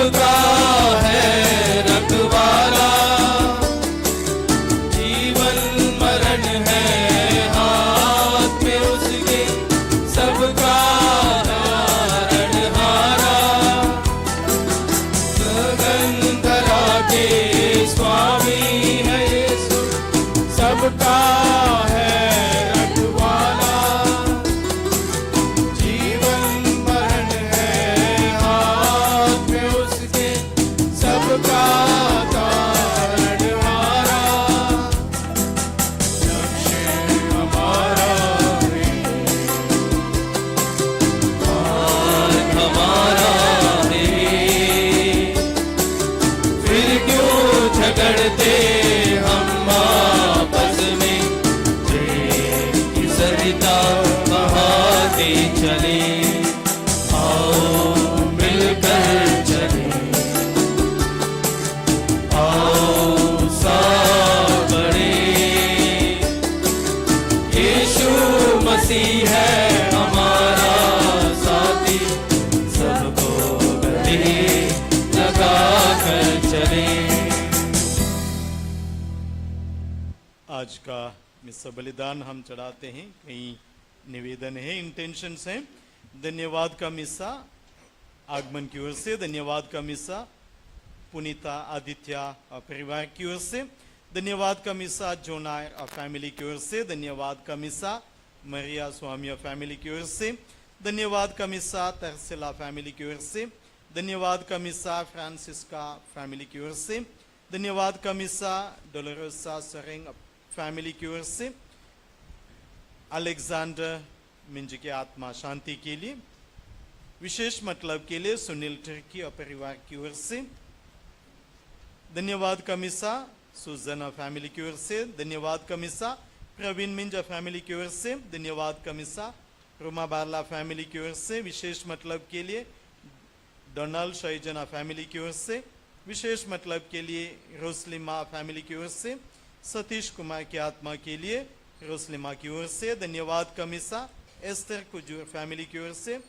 सबका है रखवाला, जीवन मरण है हाथ में उसके, सबका तारणहारा। गगन धरा के स्वामी है यीशु, सबका है रखवाला, जीवन मरण है हाथ में उसके, सबका तारणहारा। लक्ष्य हमारा है, मार्ग हमारा है, फिर क्यों झगड़ते हम आपस में, प्रेम की सरिता बहाते चले, आओ मिलकर चले, आओ साथ बढ़े। यीशु मसीह है हमारा साथी, सबको गले लगा कर चले। आज का मिस्सा बलिदान हम चढ़ाते हैं, कई निवेदन है, इंटेंशंस हैं। धन्यवाद का मिस्सा आगमन की ओर से, धन्यवाद का मिस्सा पुनीता आदित्य और परिवार की ओर से, धन्यवाद का मिस्सा जोनाय और फैमिली की ओर से, धन्यवाद का मिस्सा मरिया स्वामी और फैमिली की ओर से, धन्यवाद का मिस्सा तरसिला फैमिली की ओर से, धन्यवाद का मिस्सा फ्रांसिस्का फैमिली की ओर से, धन्यवाद का मिस्सा डोलोरोसा सरेंग फैमिली की ओर से, अलेक्जेंडर मिंज की आत्मा शांति के लिए, विशेष मतलब के लिए सुनील टर्की और परिवार की ओर से, धन्यवाद का मिस्सा सुजना फैमिली की ओर से, धन्यवाद का मिस्सा प्रवीण मिंजा फैमिली की ओर से, धन्यवाद का मिस्सा रोमा बारला फैमिली की ओर से, विशेष मतलब के लिए डोनाल्ड शैजना फैमिली की ओर से, विशेष मतलब के लिए रोसलिमा फैमिली की ओर से, सतीश कुमार की आत्मा के लिए रोसलिमा की ओर से, धन्यवाद का मिस्सा एस्टर कुजूर फैमिली की ओर से,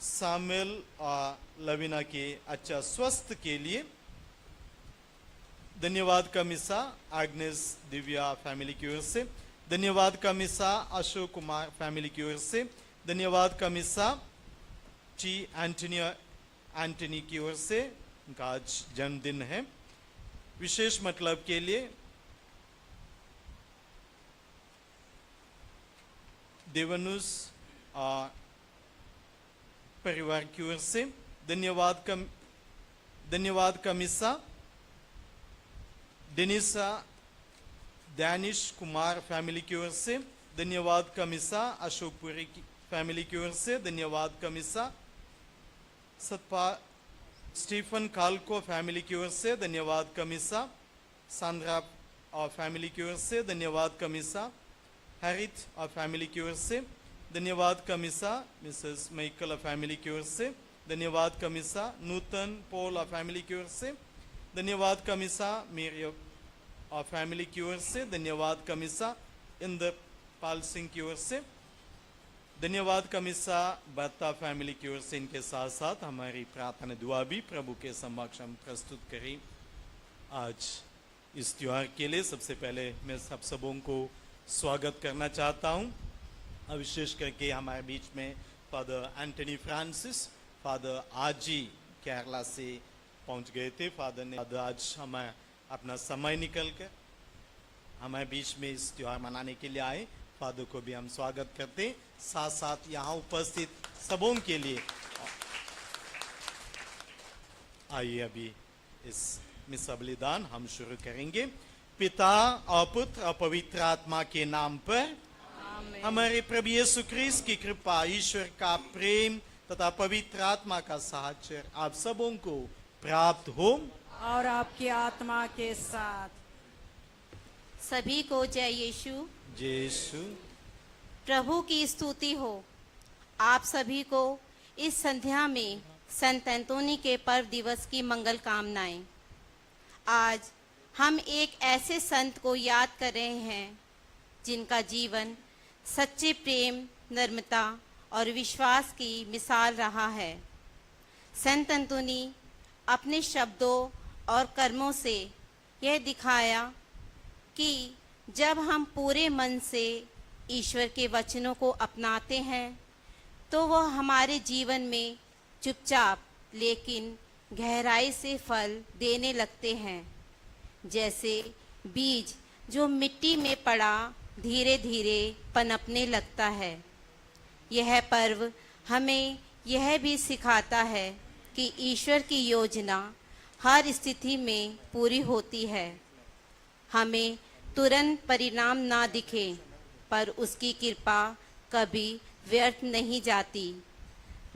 सामुएल और लवीना के अच्छा स्वस्थ के लिए, धन्यवाद का मिस्सा आग्नेस दिव्या फैमिली की ओर से, धन्यवाद का मिस्सा अशोक कुमार फैमिली की ओर से, धन्यवाद का मिस्सा ची एंटनी की ओर से, उनका आज जन्मदिन है। विशेष मतलब के लिए देवनुस परिवार की ओर से, धन्यवाद का मिस्सा डेनिसा डैनिश कुमार फैमिली की ओर से, धन्यवाद का मिस्सा अशोकपुरी की फैमिली की ओर से, धन्यवाद का मिस्सा सतपा स्टीफन कालको फैमिली की ओर से, धन्यवाद का मिस्सा सांद्रा और फैमिली की ओर से, धन्यवाद का मिस्सा हैरिथ और फैमिली की ओर से, धन्यवाद का मिस्सा मिसेस माइकल और फैमिली की ओर से, धन्यवाद का मिस्सा नूतन पॉल और फैमिली की ओर से, धन्यवाद का मिस्सा मेरियो और फैमिली की ओर से, धन्यवाद का मिस्सा इंद्र पाल सिंह की ओर से, धन्यवाद का मिस्सा बत्ता फैमिली की ओर से। इनके साथ साथ हमारी प्रार्थना दुआ भी प्रभु के समक्ष हम प्रस्तुत करें। आज इस त्योहार के लिए सबसे पहले मैं सब सबों को स्वागत करना चाहता हूं, और विशेष करके हमारे बीच में फादर एंटनी फ्रांसिस, फादर आज ही केरला से पहुंच गए थे। फादर ने आज हमें अपना समय निकल कर हमारे बीच में इस त्योहार मनाने के लिए आए। फादर को भी हम स्वागत करते, साथ साथ यहाँ उपस्थित सबों के लिए। आइए अभी इस मिस्सा बलिदान हम शुरू करेंगे। पिता और पुत्र और पवित्र आत्मा के नाम पर आमीन। हमारे प्रभु यीशु ख्रीस्त की कृपा, ईश्वर का प्रेम तथा पवित्र आत्मा का साहचर्य आप सबों को प्राप्त हो और आपकी आत्मा के साथ। सभी को जय यीशु। यीशु प्रभु की स्तुति हो। आप सभी को इस संध्या में संत एंतोनी के पर्व दिवस की मंगल कामनाएं। आज हम एक ऐसे संत को याद कर रहे हैं जिनका जीवन सच्चे प्रेम, नम्रता और विश्वास की मिसाल रहा है। संत एंतोनी अपने शब्दों और कर्मों से यह दिखाया कि जब हम पूरे मन से ईश्वर के वचनों को अपनाते हैं तो वह हमारे जीवन में चुपचाप लेकिन गहराई से फल देने लगते हैं। जैसे बीज जो मिट्टी में पड़ा धीरे धीरे पनपने लगता है। यह पर्व हमें यह भी सिखाता है कि ईश्वर की योजना हर स्थिति में पूरी होती है। हमें तुरंत परिणाम ना दिखे पर उसकी कृपा कभी व्यर्थ नहीं जाती।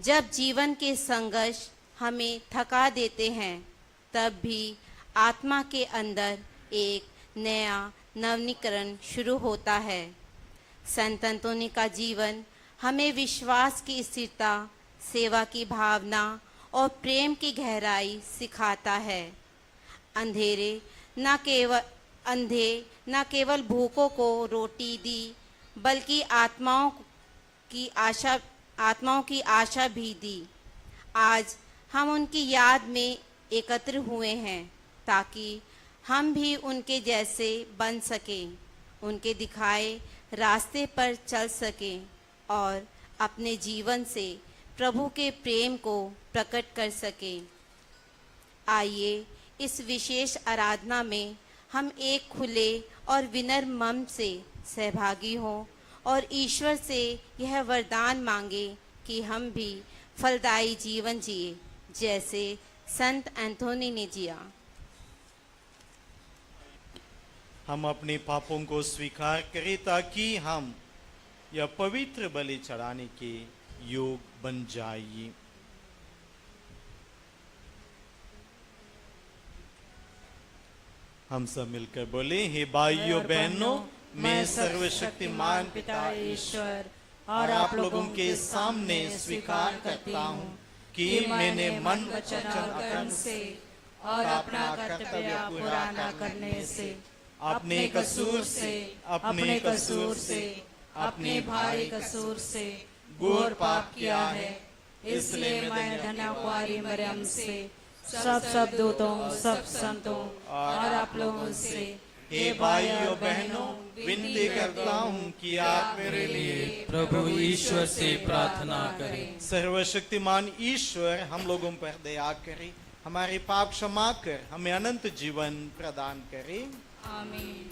जब जीवन के संघर्ष हमें थका देते हैं तब भी आत्मा के अंदर एक नया नवीनीकरण शुरू होता है। संत अंतोनी का जीवन हमें विश्वास की स्थिरता, सेवा की भावना और प्रेम की गहराई सिखाता है। अंधे न केवल भूखों को रोटी दी बल्कि आत्माओं की आशा भी दी। आज हम उनकी याद में एकत्र हुए हैं ताकि हम भी उनके जैसे बन सकें, उनके दिखाए रास्ते पर चल सकें और अपने जीवन से प्रभु के प्रेम को प्रकट कर सकें। आइए इस विशेष आराधना में हम एक खुले और विनम्र मन से सहभागी हों और ईश्वर से यह वरदान मांगे कि हम भी फलदायी जीवन जिए जैसे संत एंथोनी ने जिया। हम अपने पापों को स्वीकार करें ताकि हम यह पवित्र बलि चढ़ाने के योग बन जाइए। हम सब मिलकर बोले, हे भाइयों बहनों, मैं सर्वशक्तिमान पिता ईश्वर और आप लोगों के सामने स्वीकार करता हूँ कि मैंने मन, वचन और कर्म से और अपना कर्तव्य पूरा न करने से अपने कसूर से अपने भाई कसूर से घोर पाप किया है। इसलिए मैं धन्य कुंवारी मरियम से, सब दूतों, सब संतों और आप लोगों से, हे भाइयों बहनों, विनती करता हूँ कि आप मेरे लिए प्रभु ईश्वर से प्रार्थना करें। सर्वशक्तिमान ईश्वर हम लोगों पर दया करे, हमारे पाप क्षमा कर हमें अनंत जीवन प्रदान करे। आमीन।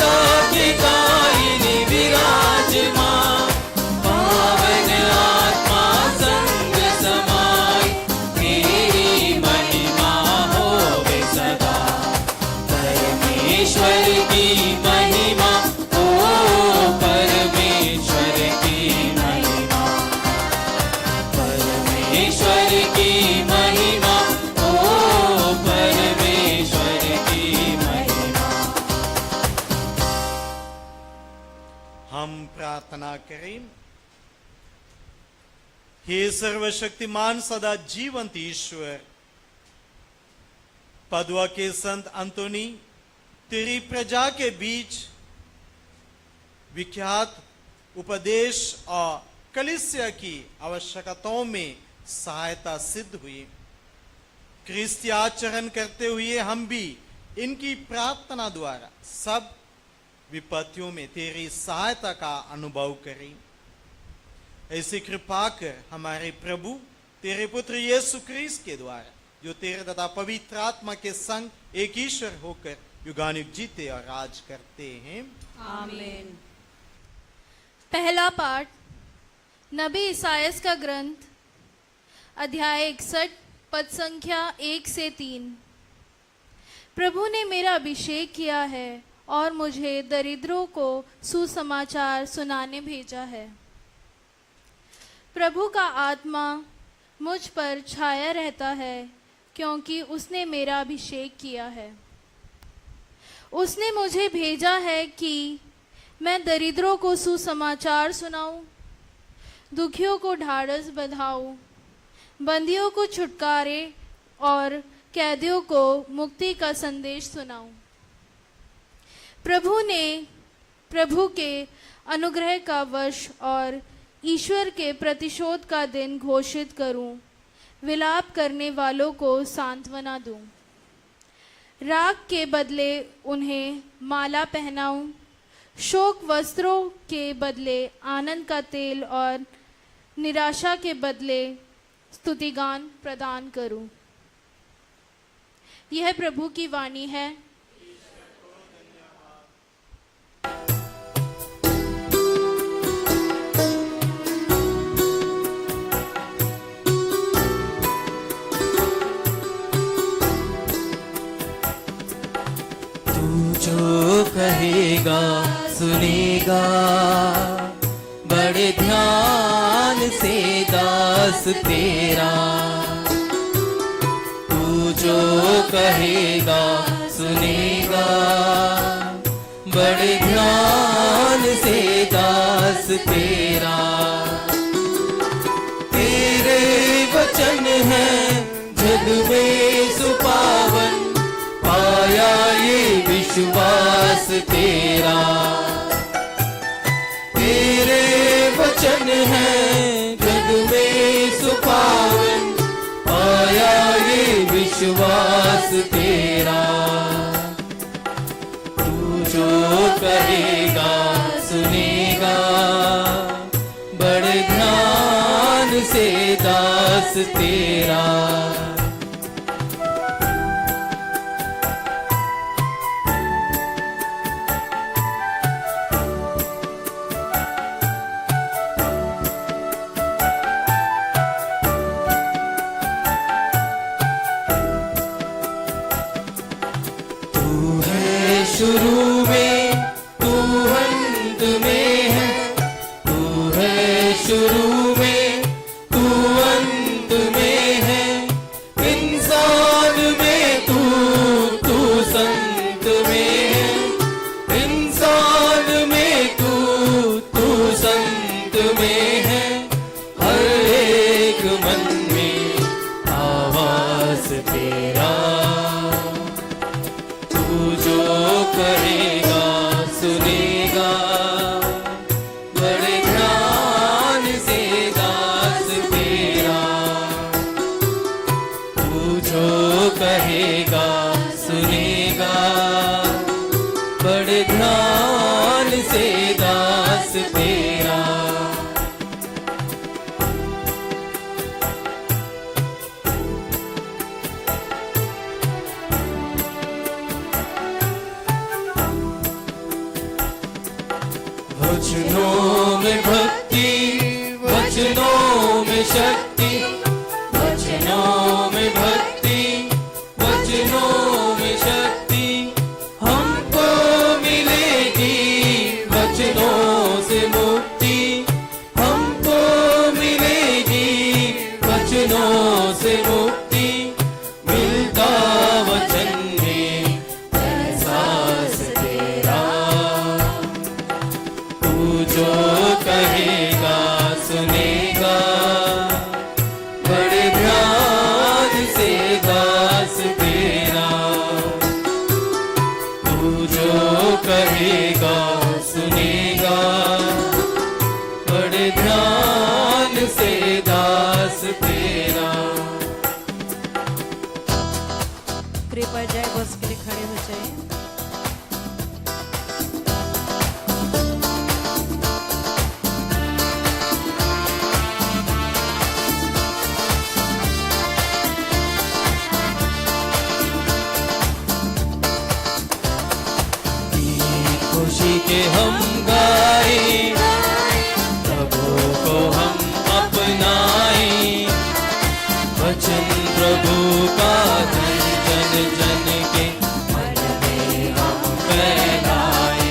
ममता के दायिनी विराजमान, पावन आत्मा संग समाई, तेरी महिमा होवे सदा। परमेश्वर की महिमा, ओ परमेश्वर की महिमा, परमेश्वर की महिमा, ओ परमेश्वर की महिमा। हम प्रार्थना करें। हे सर्वशक्तिमान सदा जीवंत ईश्वर, पदुआ के संत अंतोनी तेरी प्रजा के बीच विख्यात उपदेश और कलीसिया की आवश्यकताओं में सहायता सिद्ध हुई। क्रिस्ती आचरण करते हुए हम भी इनकी प्रार्थना द्वारा सब विपत्तियों में तेरी सहायता का अनुभव करें। ऐसी कृपा कर हमारे प्रभु तेरे पुत्र यीशु क्रिस्त के द्वारा, जो तेरे तथा पवित्र आत्मा के संग एक ईश्वर होकर युगानुयुग जीते और राज करते हैं। आमीन। पहला पाठ नबी इसायास का ग्रंथ, अध्याय 61, पद संख्या 1 से 3। प्रभु ने मेरा अभिषेक किया है और मुझे दरिद्रों को सुसमाचार सुनाने भेजा है। प्रभु का आत्मा मुझ पर छाया रहता है, क्योंकि उसने मेरा अभिषेक किया है। उसने मुझे भेजा है कि मैं दरिद्रों को सुसमाचार सुनाऊं, दुखियों को ढाढ़स बंधाऊं, बंदियों को छुटकारे और कैदियों को मुक्ति का संदेश सुनाऊं। प्रभु के अनुग्रह का वर्ष और ईश्वर के प्रतिशोध का दिन घोषित करूं, विलाप करने वालों को सांत्वना दूं। राग के बदले उन्हें माला पहनाऊं, शोक वस्त्रों के बदले आनंद का तेल और निराशा के बदले स्तुतिगान प्रदान करूं। यह प्रभु की वाणी है। जो कहेगा सुनेगा, बड़े ध्यान से दास तेरा। तू जो कहेगा सुनेगा, बड़े ध्यान से दास तेरा। तेरे वचन है जग में सुपावन, पाया ये विश्वास तेरा। तेरे वचन है जग में सुपावन, पाया ये विश्वास तेरा। तू जो कहेगा सुनेगा, बड़े ध्यान से दास तेरा। शुरू में तू अंत में है, तू है शुरू में तू अंत में है। इंसान में तू संत में है, इंसान में तू संत में है। हर एक मन में आवाज तेरा। जो करेगा सुनेगा, बड़े ध्यान से दास तेरा। तू जो कहेगा सुनेगा, बड़े ध्यान से दास तेरा। वचनों में भक्ति, वचनों में शक्ति, वचनों में भक्ति, वचनों में शक्ति हमको मिलेगी, वचनों से मुक्ति हमको मिलेगी, वचनों से मुक्ति मिलता वचन में एहसास तेरा। तू जो कहेगा सुनेगा, बड़े ध्यान से दास तेरा। तू जो कहेगा सुनेगा, बड़े ध्यान से दास तेरा। कृपया जय घोष के लिए खड़े हो जाइए। खुशी के हम गाए, प्रभु को हम अपनाए, वचन प्रभु का धन जन जन के मन में हम फैलाए।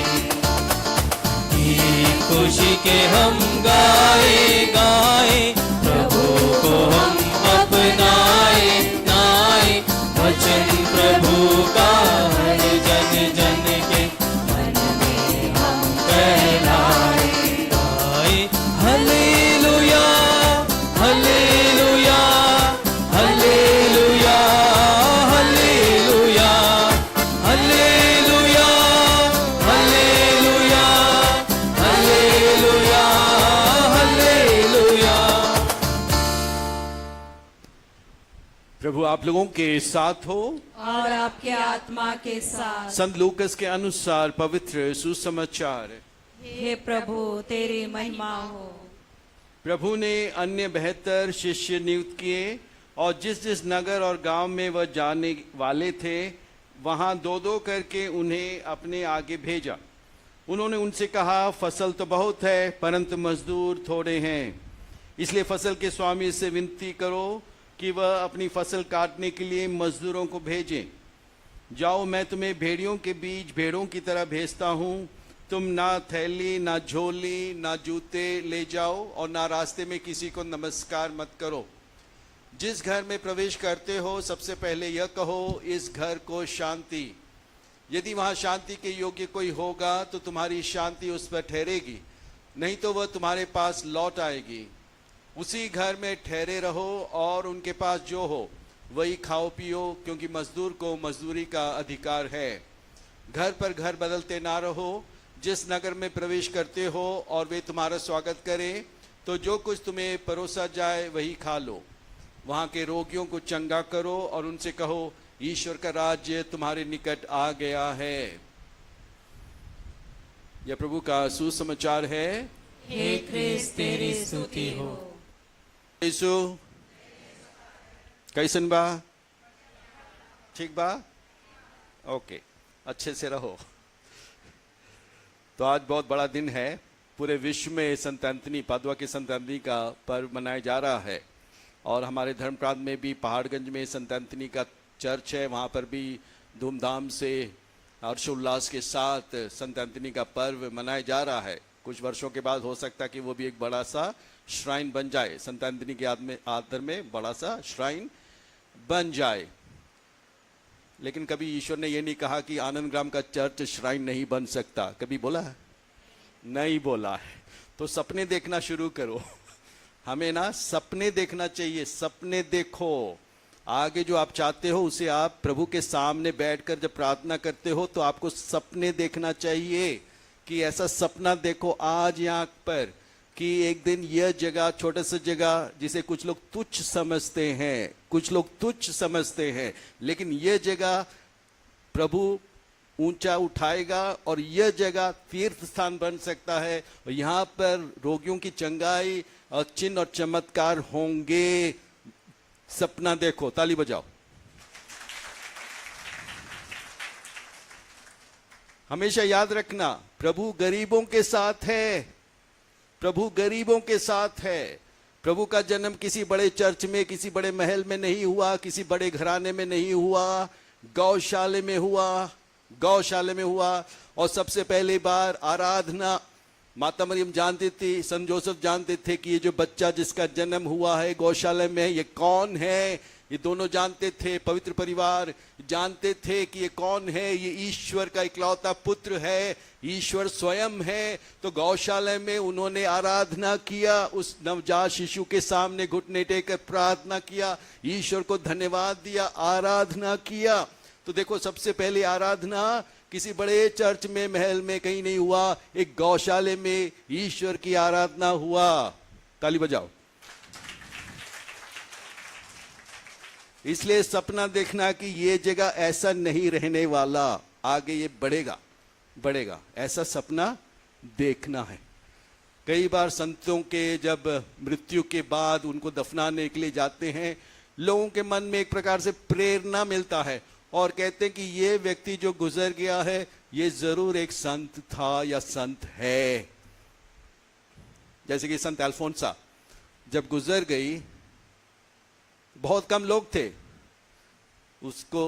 ये खुशी के हम गाए गाए, प्रभु को हम अपनाए नाए, वचन प्रभु का हर जन जन के hallelujah, hallelujah, hallelujah, hallelujah, hallelujah, hallelujah, hallelujah, hallelujah. प्रभु आप लोगों के साथ हो और आपके आत्मा के साथ। संत लूकस के अनुसार पवित्र सुसमाचार। हे प्रभु तेरी महिमा हो। प्रभु ने अन्य बेहतर शिष्य नियुक्त किए और जिस जिस नगर और गांव में वह जाने वाले थे वहां दो दो करके उन्हें अपने आगे भेजा। उन्होंने उनसे कहा, फसल तो बहुत है परंतु मजदूर थोड़े हैं, इसलिए फसल के स्वामी से विनती करो कि वह अपनी फसल काटने के लिए मजदूरों को भेजें। जाओ, मैं तुम्हें भेड़ियों के बीच भेड़ों की तरह भेजता हूँ। तुम ना थैली, ना झोली, ना जूते ले जाओ और ना रास्ते में किसी को नमस्कार मत करो। जिस घर में प्रवेश करते हो सबसे पहले यह कहो, इस घर को शांति। यदि वहाँ शांति के योग्य कोई होगा तो तुम्हारी शांति उस पर ठहरेगी, नहीं तो वह तुम्हारे पास लौट आएगी। उसी घर में ठहरे रहो और उनके पास जो हो वही खाओ पियो, क्योंकि मजदूर को मजदूरी का अधिकार है। घर पर घर बदलते ना रहो। जिस नगर में प्रवेश करते हो और वे तुम्हारा स्वागत करें तो जो कुछ तुम्हें परोसा जाए वही खा लो। वहाँ के रोगियों को चंगा करो और उनसे कहो, ईश्वर का राज्य तुम्हारे निकट आ गया है। यह प्रभु का सुसमाचार है। हे क्रिस्त तेरी स्तुति हो। यीशु कैसन बा? ठीक बा? ओके, अच्छे से रहो। तो आज बहुत बड़ा दिन है। पूरे विश्व में संत एंथनी, पादुआ के संत एंथनी का पर्व मनाया जा रहा है और हमारे धर्म प्रांत में भी पहाड़गंज में संत एंथनी का चर्च है, वहाँ पर भी धूमधाम से हर्षोल्लास के साथ संत एंथनी का पर्व मनाया जा रहा है। कुछ वर्षों के बाद हो सकता है कि वो भी एक बड़ा सा श्राइन बन जाए, संत एंथनी के आदर में बड़ा सा श्राइन बन जाए। लेकिन कभी ईश्वर ने यह नहीं कहा कि आनंद ग्राम का चर्च श्राइन नहीं बन सकता। कभी बोला है? नहीं बोला है। तो सपने देखना शुरू करो। हमें ना सपने देखना चाहिए। सपने देखो, आगे जो आप चाहते हो उसे आप प्रभु के सामने बैठकर जब प्रार्थना करते हो तो आपको सपने देखना चाहिए कि ऐसा सपना देखो आज यहाँ पर कि एक दिन यह जगह, छोटा सा जगह जिसे कुछ लोग तुच्छ समझते हैं, लेकिन यह जगह प्रभु ऊंचा उठाएगा और यह जगह तीर्थ स्थान बन सकता है और यहाँ पर रोगियों की चंगाई और चिन्ह और चमत्कार होंगे। सपना देखो, ताली बजाओ। हमेशा याद रखना, प्रभु गरीबों के साथ है, प्रभु गरीबों के साथ है। प्रभु का जन्म किसी बड़े चर्च में, किसी बड़े महल में नहीं हुआ, किसी बड़े घराने में नहीं हुआ, गौशाले में हुआ, गौशाले में हुआ। और सबसे पहली बार आराधना माता मरियम जानती थी, संत जोसेफ जानते थे कि ये जो बच्चा जिसका जन्म हुआ है गौशाला में, ये कौन है। ये दोनों जानते थे, पवित्र परिवार जानते थे कि ये कौन है, ये ईश्वर का इकलौता पुत्र है, ईश्वर स्वयं है। तो गौशाला में उन्होंने आराधना किया, उस नवजात शिशु के सामने घुटने टेकर प्रार्थना किया, ईश्वर को धन्यवाद दिया, आराधना किया। तो देखो, सबसे पहले आराधना किसी बड़े चर्च में, महल में कहीं नहीं हुआ, एक गौशाले में ईश्वर की आराधना हुआ। ताली बजाओ। इसलिए सपना देखना कि ये जगह ऐसा नहीं रहने वाला, आगे ये बढ़ेगा बढ़ेगा, ऐसा सपना देखना है। कई बार संतों के जब मृत्यु के बाद उनको दफनाने के लिए जाते हैं, लोगों के मन में एक प्रकार से प्रेरणा मिलता है और कहते हैं कि ये व्यक्ति जो गुजर गया है, ये जरूर एक संत था या संत है। जैसे कि संत अल्फोंसा जब गुजर गई, बहुत कम लोग थे उसको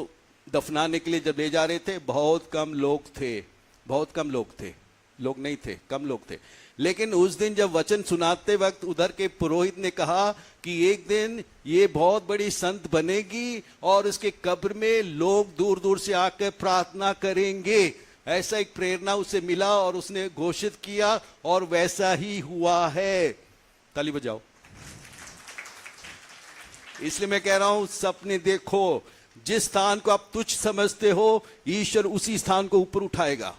दफनाने के लिए, जब ले जा रहे थे बहुत कम लोग थे, बहुत कम लोग थे, लोग नहीं थे, कम लोग थे। लेकिन उस दिन जब वचन सुनाते वक्त उधर के पुरोहित ने कहा कि एक दिन ये बहुत बड़ी संत बनेगी और उसके कब्र में लोग दूर दूर से आकर प्रार्थना करेंगे, ऐसा एक प्रेरणा उसे मिला और उसने घोषित किया और वैसा ही हुआ है। ताली बजाओ। इसलिए मैं कह रहा हूं, सपने देखो, जिस स्थान को आप तुच्छ समझते हो, ईश्वर उसी स्थान को ऊपर उठाएगा।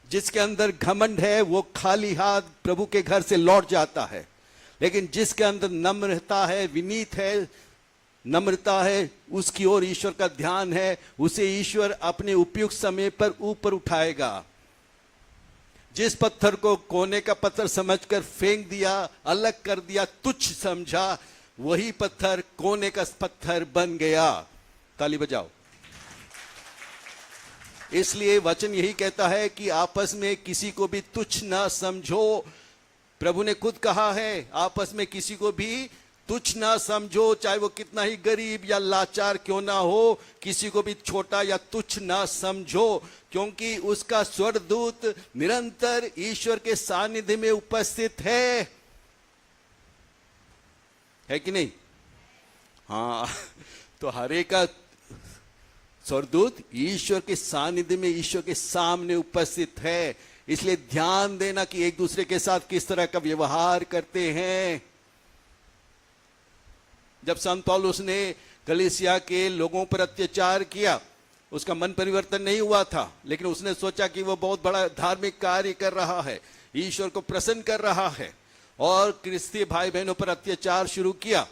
जिसके अंदर घमंड है वो खाली हाथ प्रभु के घर से लौट जाता है, लेकिन जिसके अंदर नम्रता है, विनीत है, नम्रता है, उसकी ओर ईश्वर का ध्यान है, उसे ईश्वर अपने उपयुक्त समय पर ऊपर उठाएगा। जिस पत्थर को कोने का पत्थर समझकर फेंक दिया, अलग कर दिया, तुच्छ समझा, वही पत्थर कोने का पत्थर बन गया। ताली बजाओ। इसलिए वचन यही कहता है कि आपस में किसी को भी तुच्छ ना समझो। प्रभु ने खुद कहा है, आपस में किसी को भी तुच्छ ना समझो, चाहे वो कितना ही गरीब या लाचार क्यों ना हो, किसी को भी छोटा या तुच्छ ना समझो, क्योंकि उसका स्वर्गदूत निरंतर ईश्वर के सानिध्य में उपस्थित है कि नहीं? हाँ, तो हरे का स्वर्गदूत ईश्वर के सानिध्य में, ईश्वर के सामने उपस्थित है। इसलिए ध्यान देना कि एक दूसरे के साथ किस तरह का व्यवहार करते हैं। जब संत पौलुस ने कलीसिया के लोगों पर अत्याचार किया, उसका मन परिवर्तन नहीं हुआ था, लेकिन उसने सोचा कि वो बहुत बड़ा धार्मिक कार्य कर रहा है, ईश्वर को प्रसन्न कर रहा है, और क्रिस्ती भाई बहनों पर अत्याचार शुरू किया।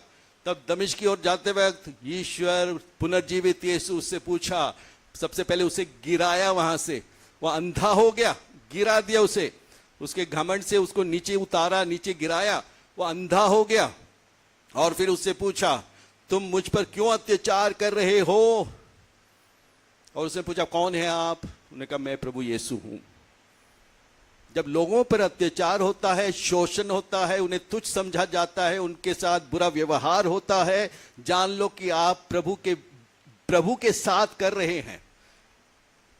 तब दमिश्क की ओर जाते वक्त ईश्वर पुनर्जीवित यीशु उससे पूछा, सबसे पहले उसे गिराया, वहां से वो अंधा हो गया, गिरा दिया उसे, उसके घमंड से उसको नीचे उतारा, नीचे गिराया, वो अंधा हो गया। और फिर उससे पूछा, तुम मुझ पर क्यों अत्याचार कर रहे हो? और उसने पूछा, कौन है आप? उन्होंने कहा, मैं प्रभु यीशु हूं। जब लोगों पर अत्याचार होता है, शोषण होता है, उन्हें तुच्छ समझा जाता है, उनके साथ बुरा व्यवहार होता है, जान लो कि आप प्रभु के साथ कर रहे हैं,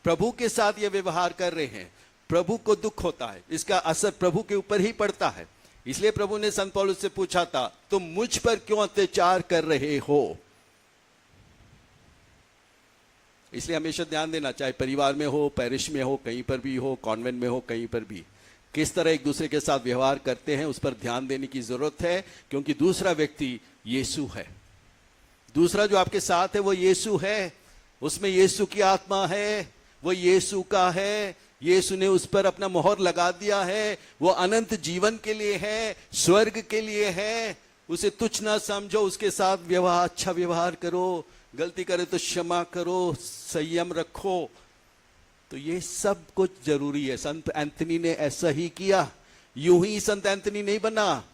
प्रभु के साथ ये व्यवहार कर रहे हैं। प्रभु को दुख होता है, इसका असर प्रभु के ऊपर ही पड़ता है। इसलिए प्रभु ने संत पौलुस से पूछा था, तुम मुझ पर क्यों अत्याचार कर रहे हो? इसलिए हमेशा ध्यान देना, चाहे परिवार में हो, पैरिश में हो, कहीं पर भी हो, कॉन्वेंट में हो, कहीं पर भी, किस तरह एक दूसरे के साथ व्यवहार करते हैं, उस पर ध्यान देने की जरूरत है, क्योंकि दूसरा व्यक्ति यीशु है। दूसरा जो आपके साथ है वो यीशु है, उसमें यीशु की आत्मा है, वो यीशु का है, यीशु ने उस पर अपना मोहर लगा दिया है, वो अनंत जीवन के लिए है, स्वर्ग के लिए है। उसे तुच्छ ना समझो, उसके साथ व्यवहार, अच्छा व्यवहार करो, गलती करे तो क्षमा करो, संयम रखो। तो ये सब कुछ जरूरी है। संत एंथनी ने ऐसा ही किया। यूं ही संत एंथनी नहीं बना,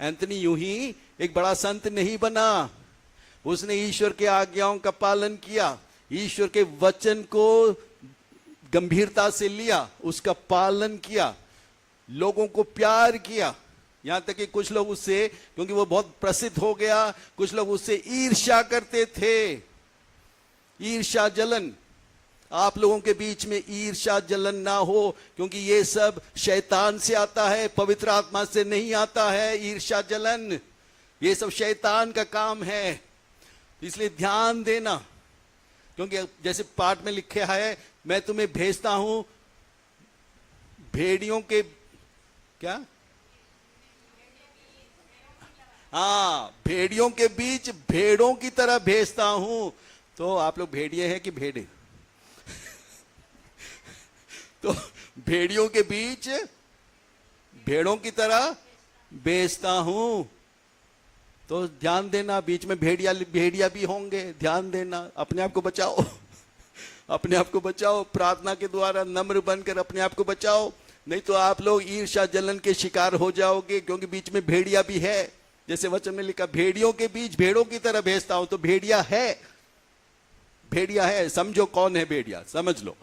एंथनी यूं ही एक बड़ा संत नहीं बना। उसने ईश्वर के आज्ञाओं का पालन किया, ईश्वर के वचन को गंभीरता से लिया, उसका पालन किया, लोगों को प्यार किया। यहां तक कि कुछ लोग उससे, क्योंकि वो बहुत प्रसिद्ध हो गया, कुछ लोग उससे ईर्ष्या करते थे। ईर्ष्या जलन, आप लोगों के बीच में ईर्ष्या जलन ना हो, क्योंकि ये सब शैतान से आता है, पवित्र आत्मा से नहीं आता है। ईर्ष्या जलन ये सब शैतान का काम है, इसलिए ध्यान देना। क्योंकि जैसे पाठ में लिखा है, मैं तुम्हें भेजता हूं भेड़ियों के क्या, हाँ, भेड़ियों के बीच भेड़ों की तरह भेजता हूं। तो आप लोग भेड़िए हैं कि भेड़े? तो भेड़ियों के बीच भेड़ों की तरह भेजता हूं। तो ध्यान देना, बीच में भेड़िया भी होंगे, ध्यान देना। अपने आप को बचाओ, अपने आप को बचाओ, प्रार्थना के द्वारा नम्र बनकर अपने आप को बचाओ, नहीं तो आप लोग ईर्ष्या जलन के शिकार हो जाओगे। क्योंकि बीच में भेड़िया भी है, जैसे वचन में लिखा, भेड़ियों के बीच भेड़ों की तरह भेजता हूं। तो भेड़िया है, भेड़िया है, समझो कौन है भेड़िया, समझ लो,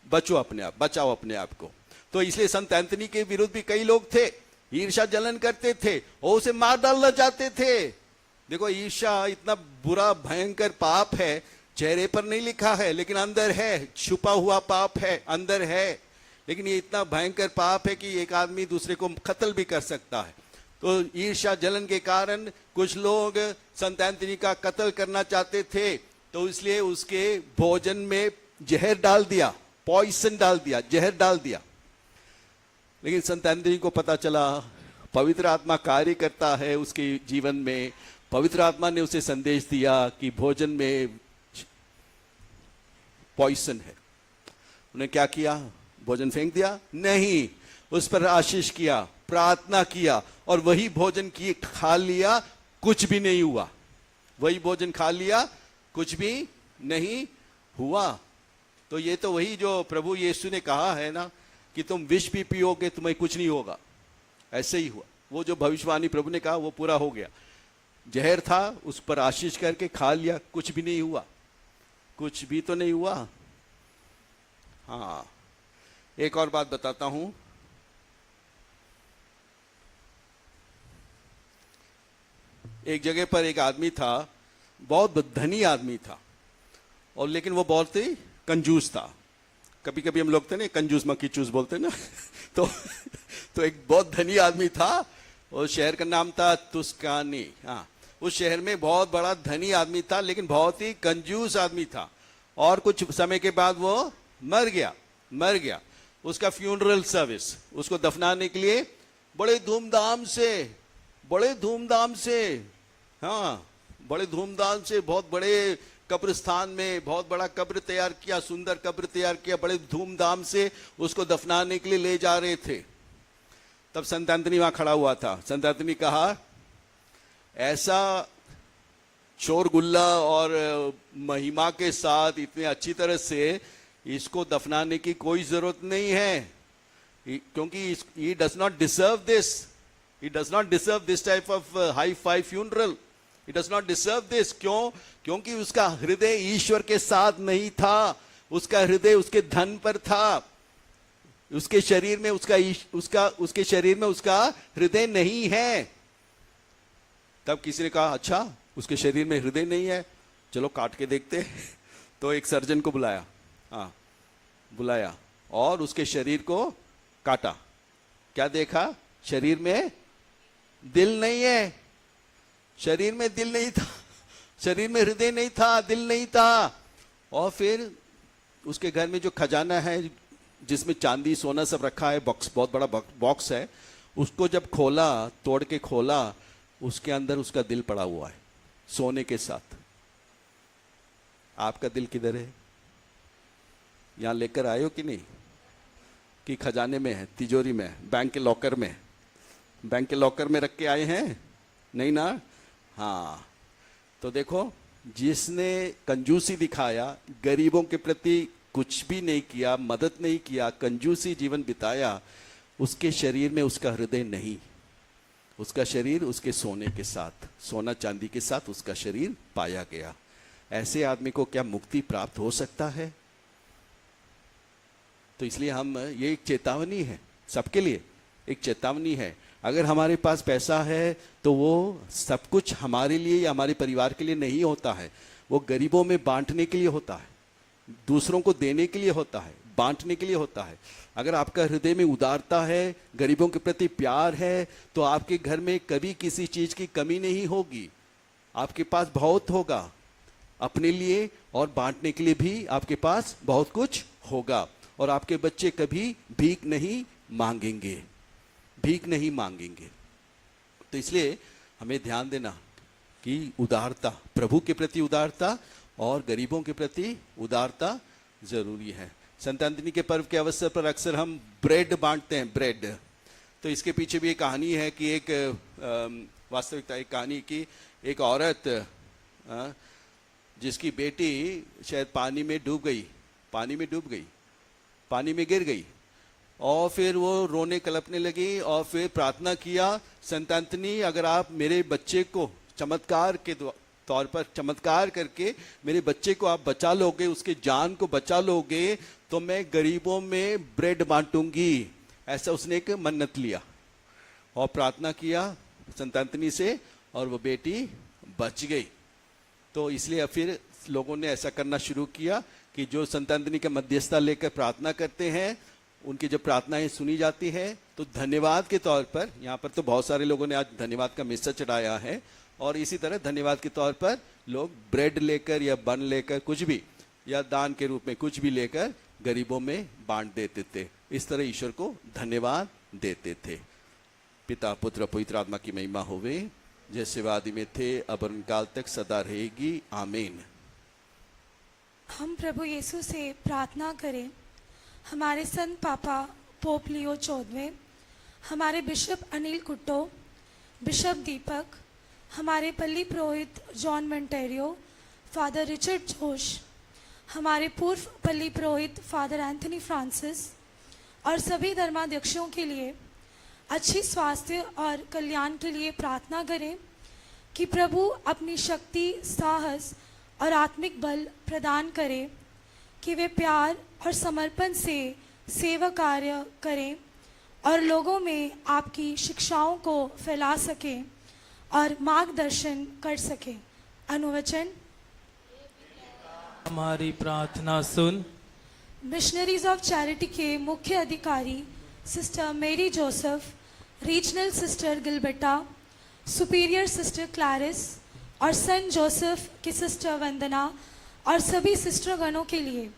बचो अपने आप, बचाओ अपने आप को। तो इसलिए संत एंथनी के विरुद्ध भी कई लोग थे, ईर्ष्या जलन करते थे और उसे मार डालना चाहते थे। देखो, ईर्ष्या इतना बुरा भयंकर पाप है, चेहरे पर नहीं लिखा है लेकिन अंदर है, छुपा हुआ पाप है, अंदर है। लेकिन ये इतना भयंकर पाप है कि एक आदमी दूसरे को कत्ल भी कर सकता है। तो ईर्ष्या जलन के कारण कुछ लोग संत एंथनी का कत्ल करना चाहते थे, तो इसलिए उसके भोजन में जहर डाल दिया, पॉइजन डाल दिया, जहर डाल दिया। लेकिन संत एंथनी को पता चला पवित्र आत्मा कार्य करता है उसके जीवन में। पवित्र आत्मा ने उसे संदेश दिया कि भोजन में पॉइजन है। उन्हें क्या किया? भोजन फेंक दिया? नहीं, उस पर आशीष किया, प्रार्थना किया और वही भोजन खा लिया, कुछ भी नहीं हुआ। वही भोजन खा लिया, कुछ भी नहीं हुआ। तो ये तो वही जो प्रभु यीशु ने कहा है ना कि तुम विष भी पियोगे तुम्हें कुछ नहीं होगा, ऐसे ही हुआ। वो जो भविष्यवाणी प्रभु ने कहा वो पूरा हो गया। जहर था, उस पर आशीष करके खा लिया, कुछ भी नहीं हुआ, कुछ भी तो नहीं हुआ। हाँ, एक और बात बताता हूं। एक जगह पर एक आदमी था, बहुत धनी आदमी था, और लेकिन वो बहुत ही कंजूस था। कभी कभी हम लोग थे ना, कंजूस मक्खी चूस बोलते ना तो एक बहुत धनी आदमी था, और शहर का नाम था तुस्कानी। हाँ, उस शहर में बहुत बड़ा धनी आदमी था, लेकिन बहुत ही कंजूस आदमी था। और कुछ समय के बाद वो मर गया। उसका फ्यूनरल सर्विस, उसको दफनाने के लिए बड़े धूमधाम से बहुत बड़े कब्रिस्तान में बहुत बड़ा कब्र तैयार किया, सुंदर कब्र तैयार किया, बड़े धूमधाम से उसको दफनाने के लिए ले जा रहे थे। तब संत एंथनी वहां खड़ा हुआ था। संत एंथनी कहा, ऐसा शोरगुल्ला और महिमा के साथ इतने अच्छी तरह से इसको दफनाने की कोई जरूरत नहीं है, क्योंकि he does not deserve this type of high-fi funeral. He does not deserve this. क्यों? क्योंकि उसका हृदय ईश्वर के साथ नहीं था, उसका हृदय उसके धन पर था, उसके शरीर में उसके शरीर में उसका हृदय नहीं है। तब किसी ने कहा, अच्छा उसके शरीर में हृदय नहीं है, चलो काट के देखते। तो एक सर्जन को बुलाया और उसके शरीर को काटा। क्या देखा? शरीर में दिल नहीं है, शरीर में दिल नहीं था, शरीर में हृदय नहीं था, दिल नहीं था। और फिर उसके घर में जो खजाना है, जिसमें चांदी सोना सब रखा है, बॉक्स, बहुत बड़ा बॉक्स है, उसको जब खोला, तोड़ के खोला, उसके अंदर उसका दिल पड़ा हुआ है सोने के साथ। आपका दिल किधर है? यहां लेकर आए हो कि नहीं? कि खजाने में है, तिजोरी में है, बैंक के लॉकर में? बैंक के लॉकर में रख के आए हैं? नहीं ना? हाँ, तो देखो, जिसने कंजूसी दिखाया, गरीबों के प्रति कुछ भी नहीं किया, मदद नहीं किया, कंजूसी जीवन बिताया, उसके शरीर में उसका हृदय नहीं, उसका शरीर उसके सोने के साथ, सोना चांदी के साथ उसका शरीर पाया गया। ऐसे आदमी को क्या मुक्ति प्राप्त हो सकता है? तो इसलिए हम ये एक चेतावनी है सबके लिए, एक चेतावनी है। अगर हमारे पास पैसा है तो वो सब कुछ हमारे लिए या हमारे परिवार के लिए नहीं होता है, वो गरीबों में बांटने के लिए होता है, दूसरों को देने के लिए होता है, बांटने के लिए होता है। अगर आपका हृदय में उदारता है, गरीबों के प्रति प्यार है, तो आपके घर में कभी किसी चीज की कमी नहीं होगी। आपके पास बहुत होगा अपने लिए, और बांटने के लिए भी आपके पास बहुत कुछ होगा। और आपके बच्चे कभी भीख नहीं मांगेंगे, भीख नहीं मांगेंगे। तो इसलिए हमें ध्यान देना कि उदारता, प्रभु के प्रति उदारता और गरीबों के प्रति उदारता जरूरी है। संत अंतनी के पर्व के अवसर पर अक्सर हम ब्रेड बांटते हैं, ब्रेड। तो इसके पीछे भी एक कहानी है कि एक वास्तविकता, एक कहानी की एक औरत जिसकी बेटी शायद पानी में डूब गई, पानी में गिर गई, और फिर वो रोने कलपने लगी और फिर प्रार्थना किया, संत अंतनी अगर आप मेरे बच्चे को चमत्कार के तौर पर चमत्कार करके मेरे बच्चे को आप बचा लोगे, उसके जान को बचा लोगे, तो मैं गरीबों में ब्रेड बांटूंगी। ऐसा उसने एक मन्नत लिया और प्रार्थना किया संत अंतनी से, और वो बेटी बच गई। तो इसलिए फिर लोगों ने ऐसा करना शुरू किया कि जो संत अंतनी का मध्यस्थता लेकर प्रार्थना करते हैं, उनकी जब प्रार्थनाएं सुनी जाती है तो धन्यवाद के तौर पर, यहाँ पर तो बहुत सारे लोगों ने आज धन्यवाद का मिस्सा चढ़ाया है, और इसी तरह धन्यवाद के तौर पर लोग ब्रेड लेकर या बन लेकर कुछ भी, या दान के रूप में कुछ भी लेकर गरीबों में बांट देते थे। इस तरह ईश्वर को धन्यवाद देते थे। पिता पुत्र पवित्र आत्मा की महिमा होवे, जैसे वादी में थे अब काल तक सदा रहेगी, आमीन। हम प्रभु यीशु से प्रार्थना करें, हमारे संत पापा पोप लियो 14वें, हमारे बिशप अनिल कुट्टो, बिशप दीपक, हमारे पल्ली पुरोहित जॉन मंटेरियो, फादर रिचर्ड जोश, हमारे पूर्व पल्ली पुरोहित फादर एंथनी फ्रांसिस, और सभी धर्माध्यक्षों के लिए अच्छी स्वास्थ्य और कल्याण के लिए प्रार्थना करें कि प्रभु अपनी शक्ति, साहस और आत्मिक बल प्रदान करे कि वे प्यार और समर्पण से सेवा कार्य करें और लोगों में आपकी शिक्षाओं को फैला सकें और मार्गदर्शन कर सकें। अनुवचन। हमारी प्रार्थना सुन। मिशनरीज ऑफ चैरिटी के मुख्य अधिकारी sister Mary Joseph, regional sister Gilberta, superior sister Clarice और सेंट जोसेफ की सिस्टर वंदना और सभी सिस्टरगणों के लिए,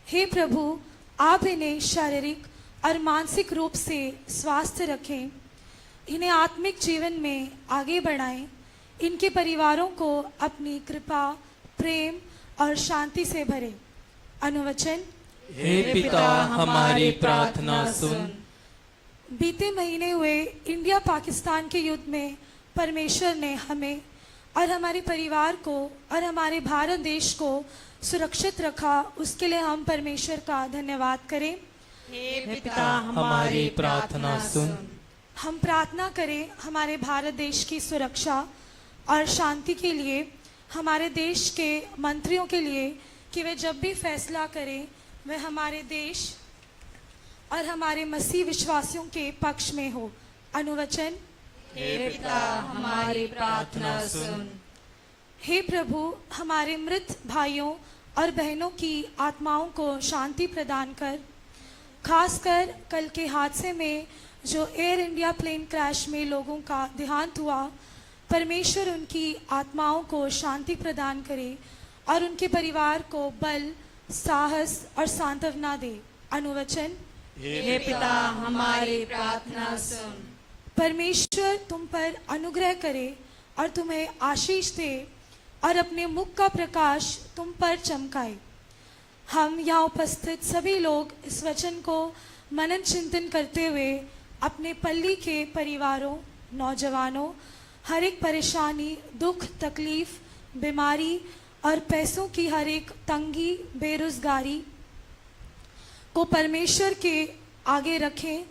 हे प्रभु आप इन्हें शारीरिक और मानसिक रूप से स्वस्थ रखें, इन्हें आत्मिक जीवन में आगे बढ़ाएं, इनके परिवारों को अपनी कृपा, प्रेम और शांति से भरें। अनुवचन। हे पिता हमारी प्रार्थना सुन। बीते महीने हुए इंडिया पाकिस्तान के युद्ध में परमेश्वर ने हमें और हमारे परिवार को और हमारे भारत देश को सुरक्षित रखा, उसके लिए हम परमेश्वर का धन्यवाद करें। हे पिता हमारी प्रार्थना सुन। हम प्रार्थना करें हमारे भारत देश की सुरक्षा और शांति के लिए, हमारे देश के मंत्रियों के लिए कि वे जब भी फैसला करें वे हमारे देश और हमारे मसीह विश्वासियों के पक्ष में हो। अनुवचन। हे पिता हमारी प्रार्थना सुन। हे प्रभु हमारे मृत भाइयों और बहनों की आत्माओं को शांति प्रदान कर, खासकर कल के हादसे में जो एयर इंडिया प्लेन क्रैश में लोगों का देहांत हुआ, परमेश्वर उनकी आत्माओं को शांति प्रदान करे और उनके परिवार को बल, साहस और सांत्वना दे। अनुवचन। हे पिता हमारी प्रार्थना सुन। परमेश्वर तुम पर अनुग्रह करे और तुम्हें आशीष दे और अपने मुख का प्रकाश तुम पर चमकाए। हम यहाँ उपस्थित सभी लोग इस वचन को मनन चिंतन करते हुए अपने पल्ली के परिवारों, नौजवानों, हर एक परेशानी, दुख, तकलीफ, बीमारी और पैसों की हर एक तंगी, बेरोजगारी को परमेश्वर के आगे रखें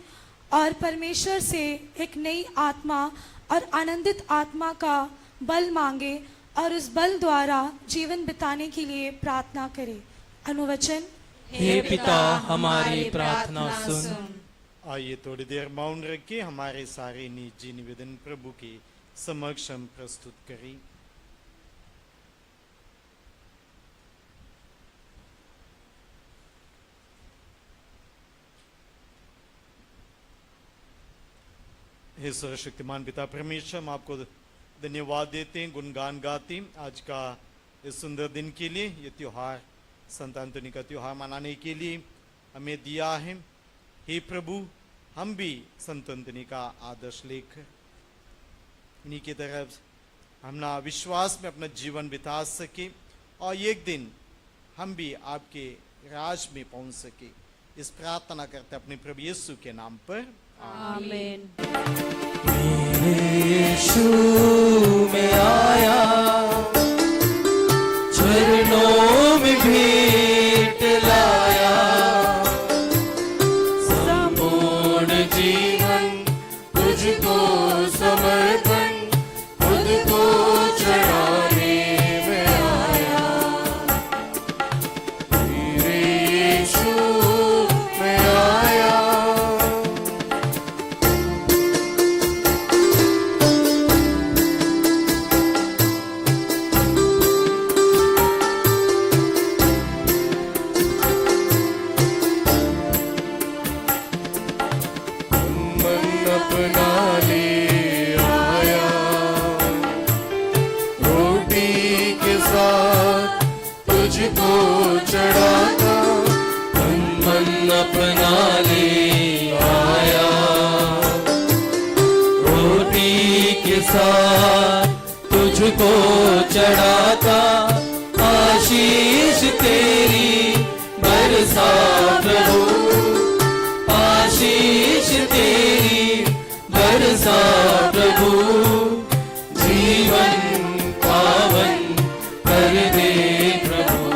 और परमेश्वर से एक नई आत्मा और आनंदित आत्मा का बल मांगे और उस बल द्वारा जीवन बिताने के लिए प्रार्थना करें। अनुवचन। हे पिता हमारी प्रार्थना सुन। आइए थोड़ी देर मौन रखिए, हमारे सारे निजी निवेदन प्रभु के समक्ष हम प्रस्तुत करें। हे सर्वशक्तिमान पिता परमेश्वर, हम आपको धन्यवाद देते हैं, गुणगान गाते हैं आज का इस सुंदर दिन के लिए। ये त्योहार संत अंतोनी का त्योहार मनाने के लिए हमें दिया है। हे प्रभु, हम भी संत अंतोनी का आदर्श लेकर इन्हीं की तरफ हम ना विश्वास में अपना जीवन बिता सके और एक दिन हम भी आपके राज में पहुंच सके, इस प्रार्थना करते अपने प्रभु यीशु के नाम पर, आमीन। यीशु में आया, चरणों में भेंट लाया, संपूर्ण जीवन तुझको समर्पण, खुद को चढ़ाने में आया। मेरे यीशु में आया, अपना ले आया, रोटी के साथ तुझको चढ़ाता, मन अपना ले आया, रोटी के साथ तुझको चढ़ाता, आशीष तेरी बरसा प्रभु, आशीष तेरी बरसा प्रभु, जीवन पावन कर दे प्रभु।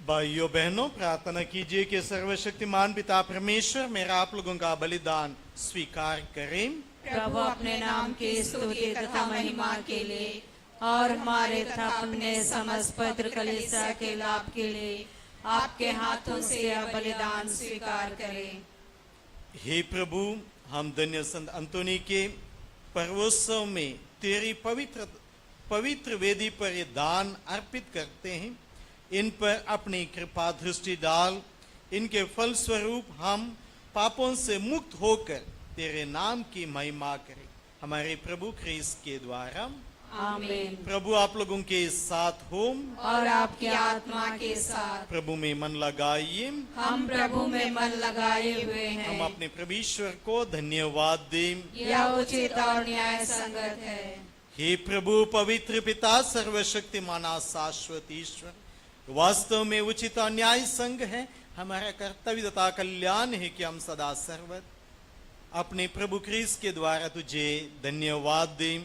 भाइयों बहनों, प्रार्थना कीजिए कि सर्वशक्तिमान पिता परमेश्वर मेरा आप लोगों का बलिदान स्वीकार करें। प्रभु अपने नाम की स्तुति तथा महिमा के लिए और हमारे तथा अपने समस्त पवित्र कलीसिया के लाभ के लिए आपके हाथों से यह बलिदान स्वीकार करें। हे प्रभु, हम धन्य संत अंतोनी के पर्वोत्सव में तेरी पवित्र वेदी पर ये दान अर्पित करते हैं। इन पर अपनी कृपा दृष्टि डाल, इनके फल स्वरूप हम पापों से मुक्त होकर तेरे नाम की महिमा करें, हमारे प्रभु ख्रीस्त के द्वारा, आमीन। प्रभु आप लोगों के साथ हो और आपकी आत्मा के साथ। प्रभु में मन लगाइए, हम प्रभु में मन लगाए हुए हैं। हम अपने प्रभु ईश्वर को धन्यवाद दें। यह उचित और न्याय संगत है। हे प्रभु पवित्र पिता सर्वशक्तिमान शाश्वत ईश्वर, वास्तव में उचित और न्याय संग है। हमारा कर्तव्य तथा कल्याण है कि हम सदा सर्वत अपने प्रभु ख्रीस्त के द्वारा तुझे धन्यवाद दें।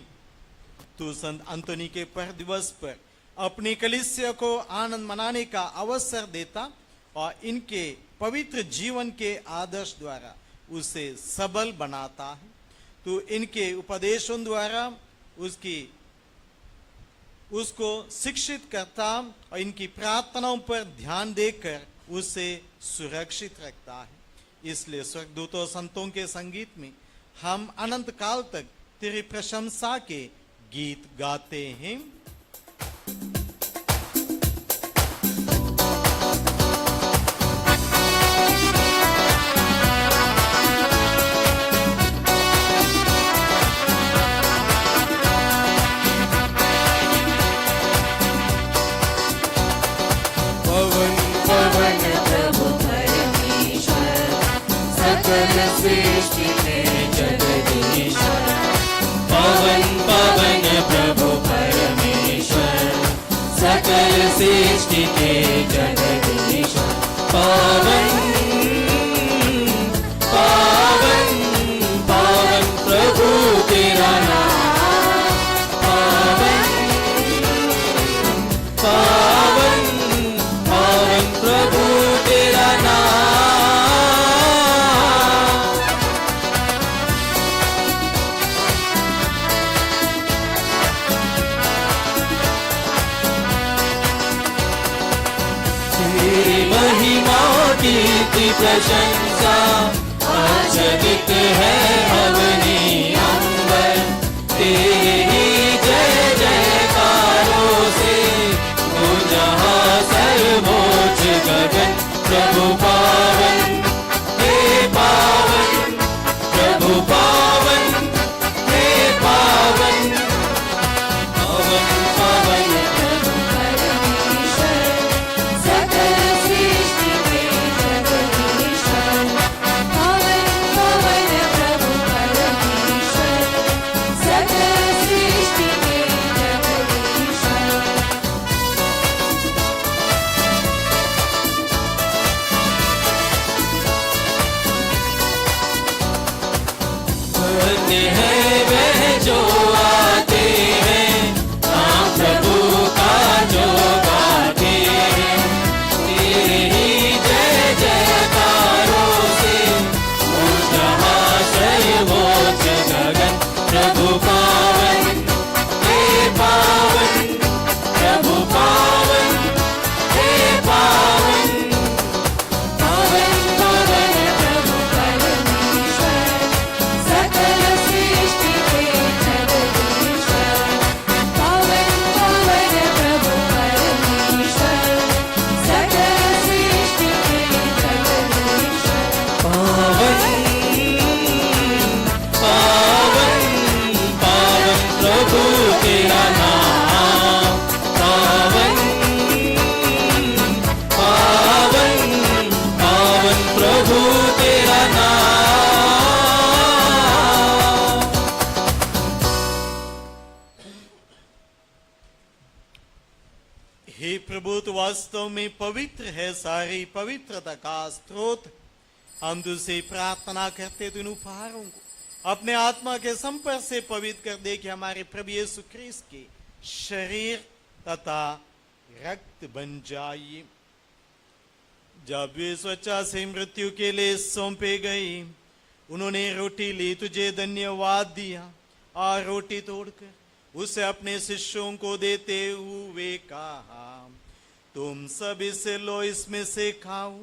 तू संत अंतोनी के पर दिवस पर अपनी कलीसिया को आनंद मनाने का अवसर देता और इनके पवित्र जीवन के आदर्श द्वारा उसे सबल बनाता है। तू इनके उपदेशों द्वारा उसको शिक्षित करता और इनकी प्रार्थनाओं पर ध्यान देकर उसे सुरक्षित रखता है। इसलिए स्वर्गदूतों संतों के संगीत में हम अनंत काल तक तेरी प्रशंसा के गीत गाते हैं। पवन पवन प्रभु परमेश्वर, सकल सृष्टि में जगदीश्वर। पवन पवन प्रभु परमेश्वर, सकल सृष्टि के जगदीश्वर। पावन पावन पावन प्रभु तेरा नाम, पावन पावन पावन प्रभु तेरा नाम। प्रशंसा अत्यधिक है अवनी अंबर तेरी ही जय जयकारों से तू जहाँ सर्वोच्च गगन प्रभु पावन हे पावन प्रभु पावन हे पावन पावन पावन प्रभु परमेश्वर सकल सृष्टि के जगदीश्वर पावन पावन प्रभु परमेश्वर सकल सृष्टि के जगदीश्वर धन्य है वह जो आते हैं नाम प्रभु का जो गाते हैं तेरे ही जय जयकारों से तू जहाँ सर्वोच्च गगन प्रभु पावन हे पावन प्रभु पावन हे पावन पावन पावन प्रभु परमेश्वर सकल सृष्टि के जगदीश्वर पावन पावन प्रभु परमेश्वर सकल सृष्टि के जगदीश्वर पावन पावन पावन प्रभु तेरा नाम पावन पावन पावन प्रभु तेरा नाम हे प्रभु तू वास्तव में पवित्र है, सारी पवित्रता का स्रोत। हम तुझसे प्रार्थना करते तू इन उपहारों को अपने आत्मा के संपर्क से पवित्र कर दे कि हमारे प्रभु यीशु ख्रीस्त के शरीर तथा रक्त बन जाए। जब वे स्वच्छा से मृत्यु के लिए सौंपे गए उन्होंने रोटी ली, तुझे धन्यवाद दिया और रोटी तोड़कर उसे अपने शिष्यों को देते हुए कहा, तुम सब इसे लो, इसमें से खाओ,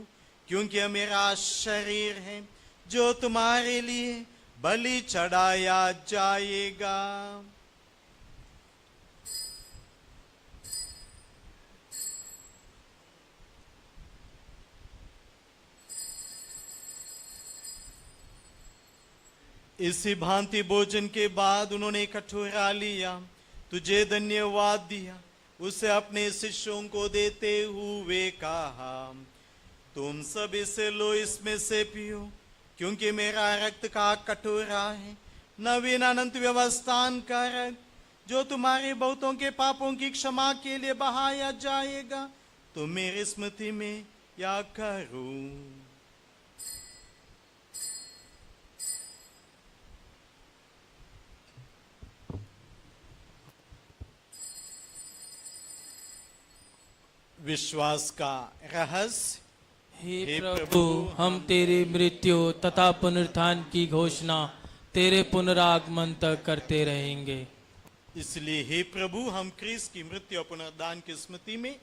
क्योंकि यह मेरा शरीर है जो तुम्हारे लिए बलि चढ़ाया जाएगा। इसी भांति भोजन के बाद उन्होंने कटोरा लिया, तुझे धन्यवाद दिया, उसे अपने शिष्यों को देते हुए कहा, तुम सब इसे लो, इसमें से पियो, क्योंकि मेरा रक्त का कटोरा है नवीन अनंत व्यवस्थान का रक्त, जो तुम्हारे बहुतों के पापों की क्षमा के लिए बहाया जाएगा। तुम मेरी स्मृति में या करो। विश्वास का रहस्य। हे प्रभु, हम तेरी मृत्यु तथा पुनरुत्थान की घोषणा तेरे पुनरागमन तक करते रहेंगे। इसलिए हे प्रभु, हम क्रिस्त की मृत्यु और पुनरुत्थान की स्मृति में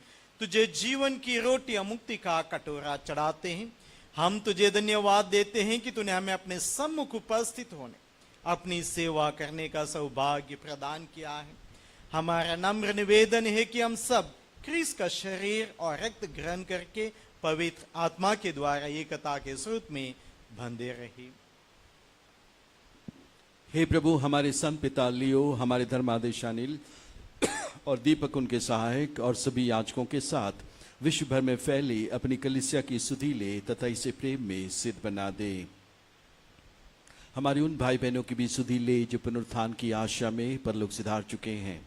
तुझे जीवन की रोटी और मुक्ति का कटोरा चढ़ाते हैं। हम तुझे धन्यवाद देते हैं कि तूने हमें अपने सम्मुख उपस्थित होने, अपनी सेवा करने का सौभाग्य प्रदान किया है। हमारा नम्र निवेदन है कि हम सब क्रिस्त का शरीर और रक्त ग्रहण करके पवित्र आत्मा के द्वारा एकता के स्रोत में बंधे रहे। हे प्रभु, हमारे संत पिता लियो, हमारे धर्मादेश अनिल और दीपक उनके सहायक और सभी याजकों के साथ विश्व भर में फैली अपनी कलीसिया की सुधि ले तथा इसे प्रेम में सिद्ध बना दे। हमारे उन भाई बहनों की भी सुधि ले जो पुनरुत्थान की आशा में परलोक सिधार चुके हैं।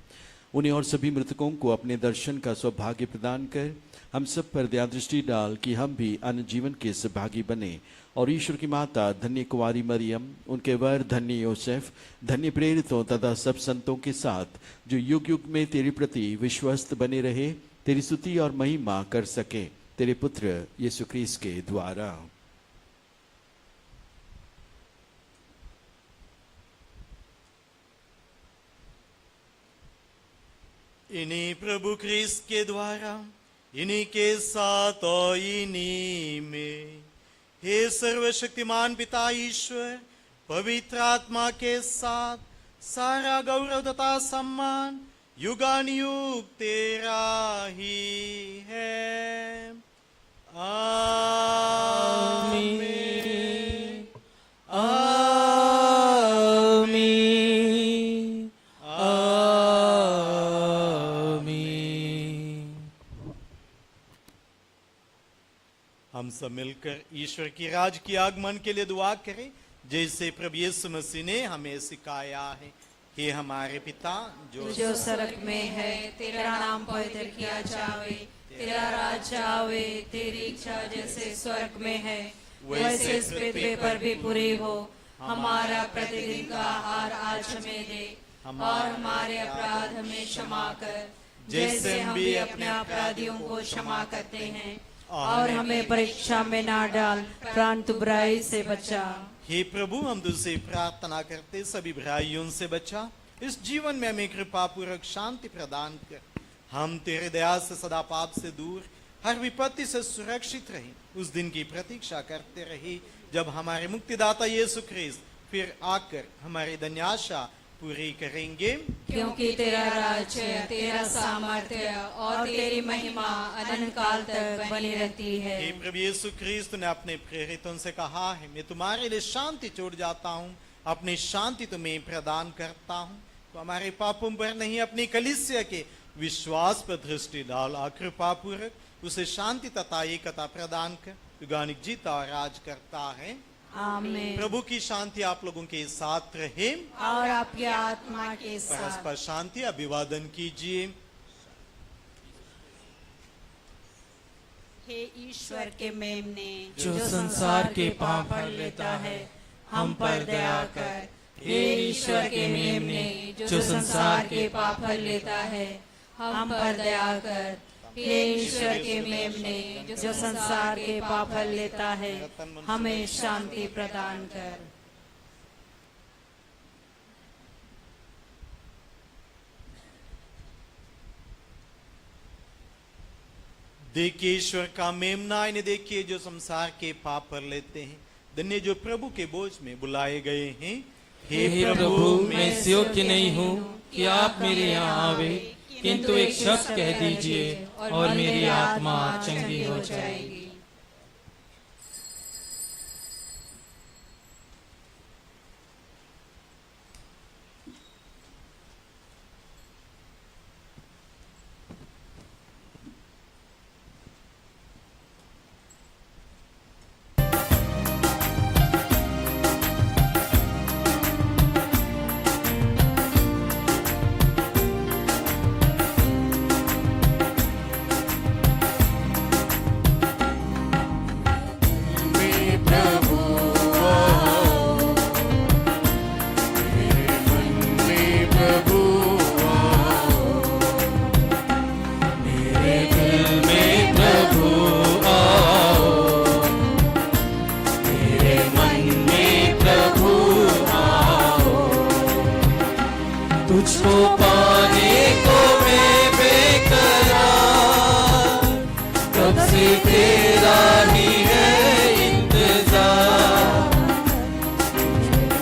उन्हें और सभी मृतकों को अपने दर्शन का सौभाग्य प्रदान कर हम सब पर दया दृष्टि डाल कि हम भी अनंत जीवन के सहभागी बने और ईश्वर की माता धन्य कुंवारी मरियम, उनके वर धन्य योसेफ, धन्य प्रेरितों तथा सब संतों के साथ जो युग युग में तेरे प्रति विश्वस्त बने रहे, तेरी स्तुति और महिमा कर सके तेरे पुत्र यीशु ख्रीस्त के द्वारा। इन्हीं प्रभु ख्रीस्त के द्वारा, इन्हीं के साथ और इन्हीं में हे सर्वशक्तिमान पिता ईश्वर, पवित्र आत्मा के साथ सारा गौरव तथा सम्मान युगानुयुग तेरा ही है। आमीन। आमीन। आमीन। हम सब मिलकर ईश्वर की राज की आगमन के लिए दुआ करें, जैसे प्रभु यीशु मसीह ने हमें सिखाया है। हे हमारे पिता जो स्वर्ग में है, तेरा नाम पवित्र किया जावे, तेरा राज्य आवे, तेरी इच्छा जैसे स्वर्ग में है वैसे इस पृथ्वी पर भी पूरी हो। हमारा प्रतिदिन का आहार आज हमें दे, और हमारे अपराध हमें क्षमा कर, जैसे हम भी अपने अपराधियों को क्षमा करते हैं, और हमें परीक्षा में ना डाल, परंतु बुराई से बचा। हे प्रभु, हम तुझसे प्रार्थना करते सभी बुराइयों से बचा, इस जीवन में हमें कृपा पूर्वक शांति प्रदान कर। हम तेरे दया से सदा पाप से दूर, हर विपत्ति से सुरक्षित रहे, उस दिन की प्रतीक्षा करते रहे जब हमारे मुक्तिदाता यीशु ख्रिस्त फिर आकर हमारी धन्याशा पूरी करेंगे। क्योंकि तेरा राज्य, तेरा सामर्थ्य और तेरी महिमा अनंत काल तक बनी रहती है। हे प्रभु यीशु ख्रिस्त ने अपने प्रेरितों से कहा है, मैं तुम्हारे लिए शांति छोड़ जाता हूँ, अपनी शांति तुम्हें प्रदान करता हूँ। तो हमारे पापों पर नहीं, अपनी कलीसिया के विश्वास पर दृष्टि डाल, कृपा पूर्वक उसे शांति तथा एकता प्रदान कर युगानुयुग जीता और राज करता है। आमीन। प्रभु की शांति आप लोगों के साथ रहे और आपकी आत्मा के साथ। परस्पर शांति अभिवादन कीजिए। हे ईश्वर के मेमने, जो संसार के पाप हर लेता है, हम पर दया कर। हे ईश्वर के मेमने, जो संसार के पाप हर लेता है, हम पर दया कर। हे ईश्वर के मेमने, जो संसार के पाप हर लेता है, हमें शांति प्रदान कर। देखिए ईश्वर का मेमना, इन्हें देखिए जो संसार के पाप पर लेते हैं। धन्य जो प्रभु के बोझ में बुलाए गए हैं। हे प्रभु, मैं इस योग्य नहीं हूँ कि आप मेरे यहाँ आवे, किंतु एक शब्द कह दीजिए और मेरी आत्मा चंगी हो जाएगी। तुझको पाने को मैं बेकरार, कब से तेरा ही है इंतजार।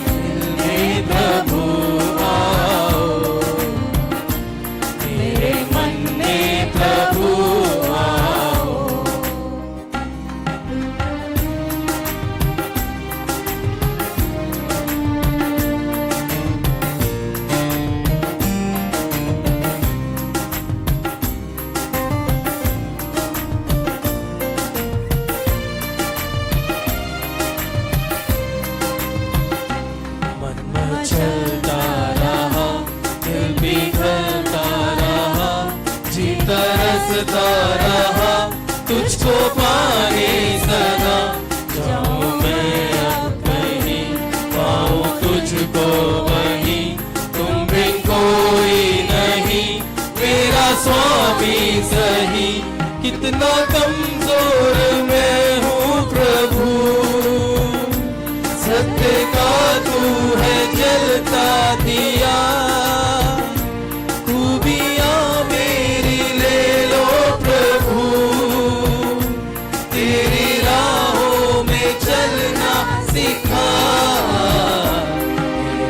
दिल में प्रभु आओ, मेरे मन में प्रभु आओ। चलता रहा, दिल पिघलता रहा, जी तरसता रहा, तुझको पाने सदा। जाऊं मैं अब कहीं, पाऊं तुझको वहीं, तुम बिन कोई नहीं, मेरा स्वामी सही। कितना कमजोर मैं हूँ प्रभु, सत्य का तू है जलता दिया। खूबियां मेरी ले लो प्रभु, तेरी राहों में सिखा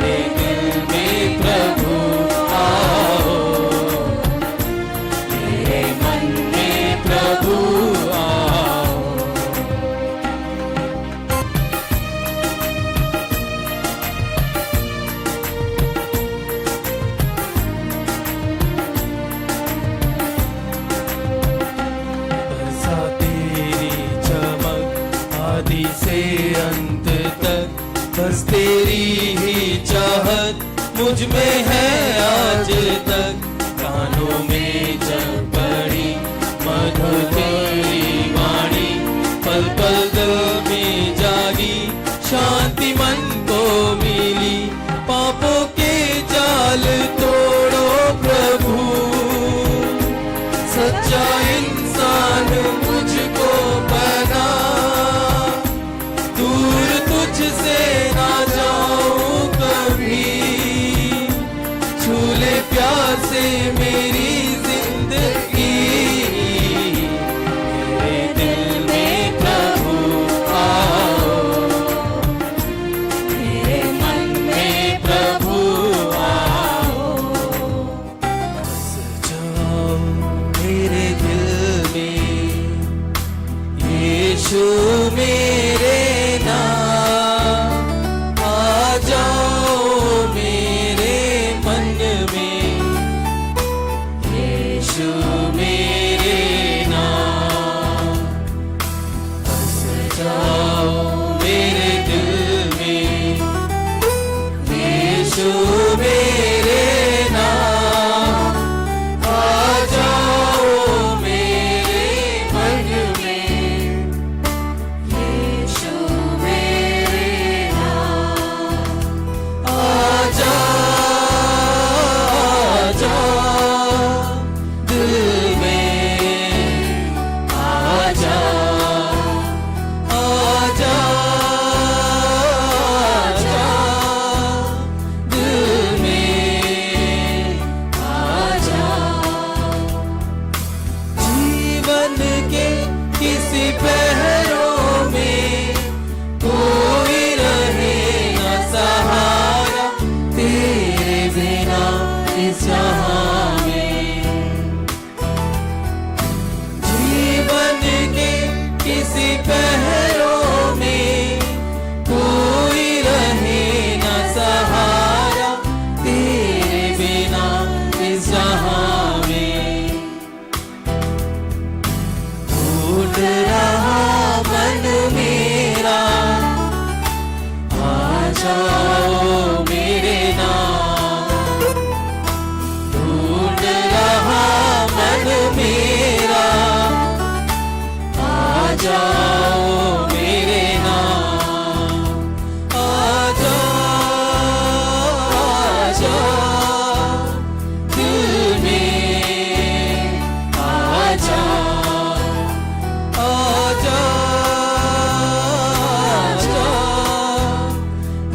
मेरे दिल में प्रभु आओ मेरे मन में प्रभु आओ बरसा तेरी चमक आदि से अंत तक बस तेरी ही चाहत मुझ में है आज तक कानों में जब पड़ी मधुर तेरी वाणी पल पल दिल में जागी शांति मन को मिली पापों के जाल तोड़ो प्रभु सच्चा इंसान मुझको बना दूर तुझसे ना जाऊं कभी झूले प्यासे मेरी जिंदगी मेरे दिल में प्रभु आओ मेरे मन में प्रभु आओ बस जाओ मेरे दिल में यीशु मेरे नाम आ जाओ मेरे मन में यीशु मेरे नाम बस जाओ मेरे दिल में यीशु मेरे नाम आ जाओ मेरे मन में यीशु मेरे नाम आ जा दिल में आ जा दिल में आ जा जीवन के किसी पहरों में कोई रहे न सहारा तेरे बिना इस जहां में जीवन के किसी पहरों में कोई रहे न सहारा तेरे बिना इस जहां में ढूंढ रहा मन मेरा आ जाओ मेरे नाम ढूंढ रहा मन मेरा आ जाओ मेरे नाम आ जा दिल में आ जा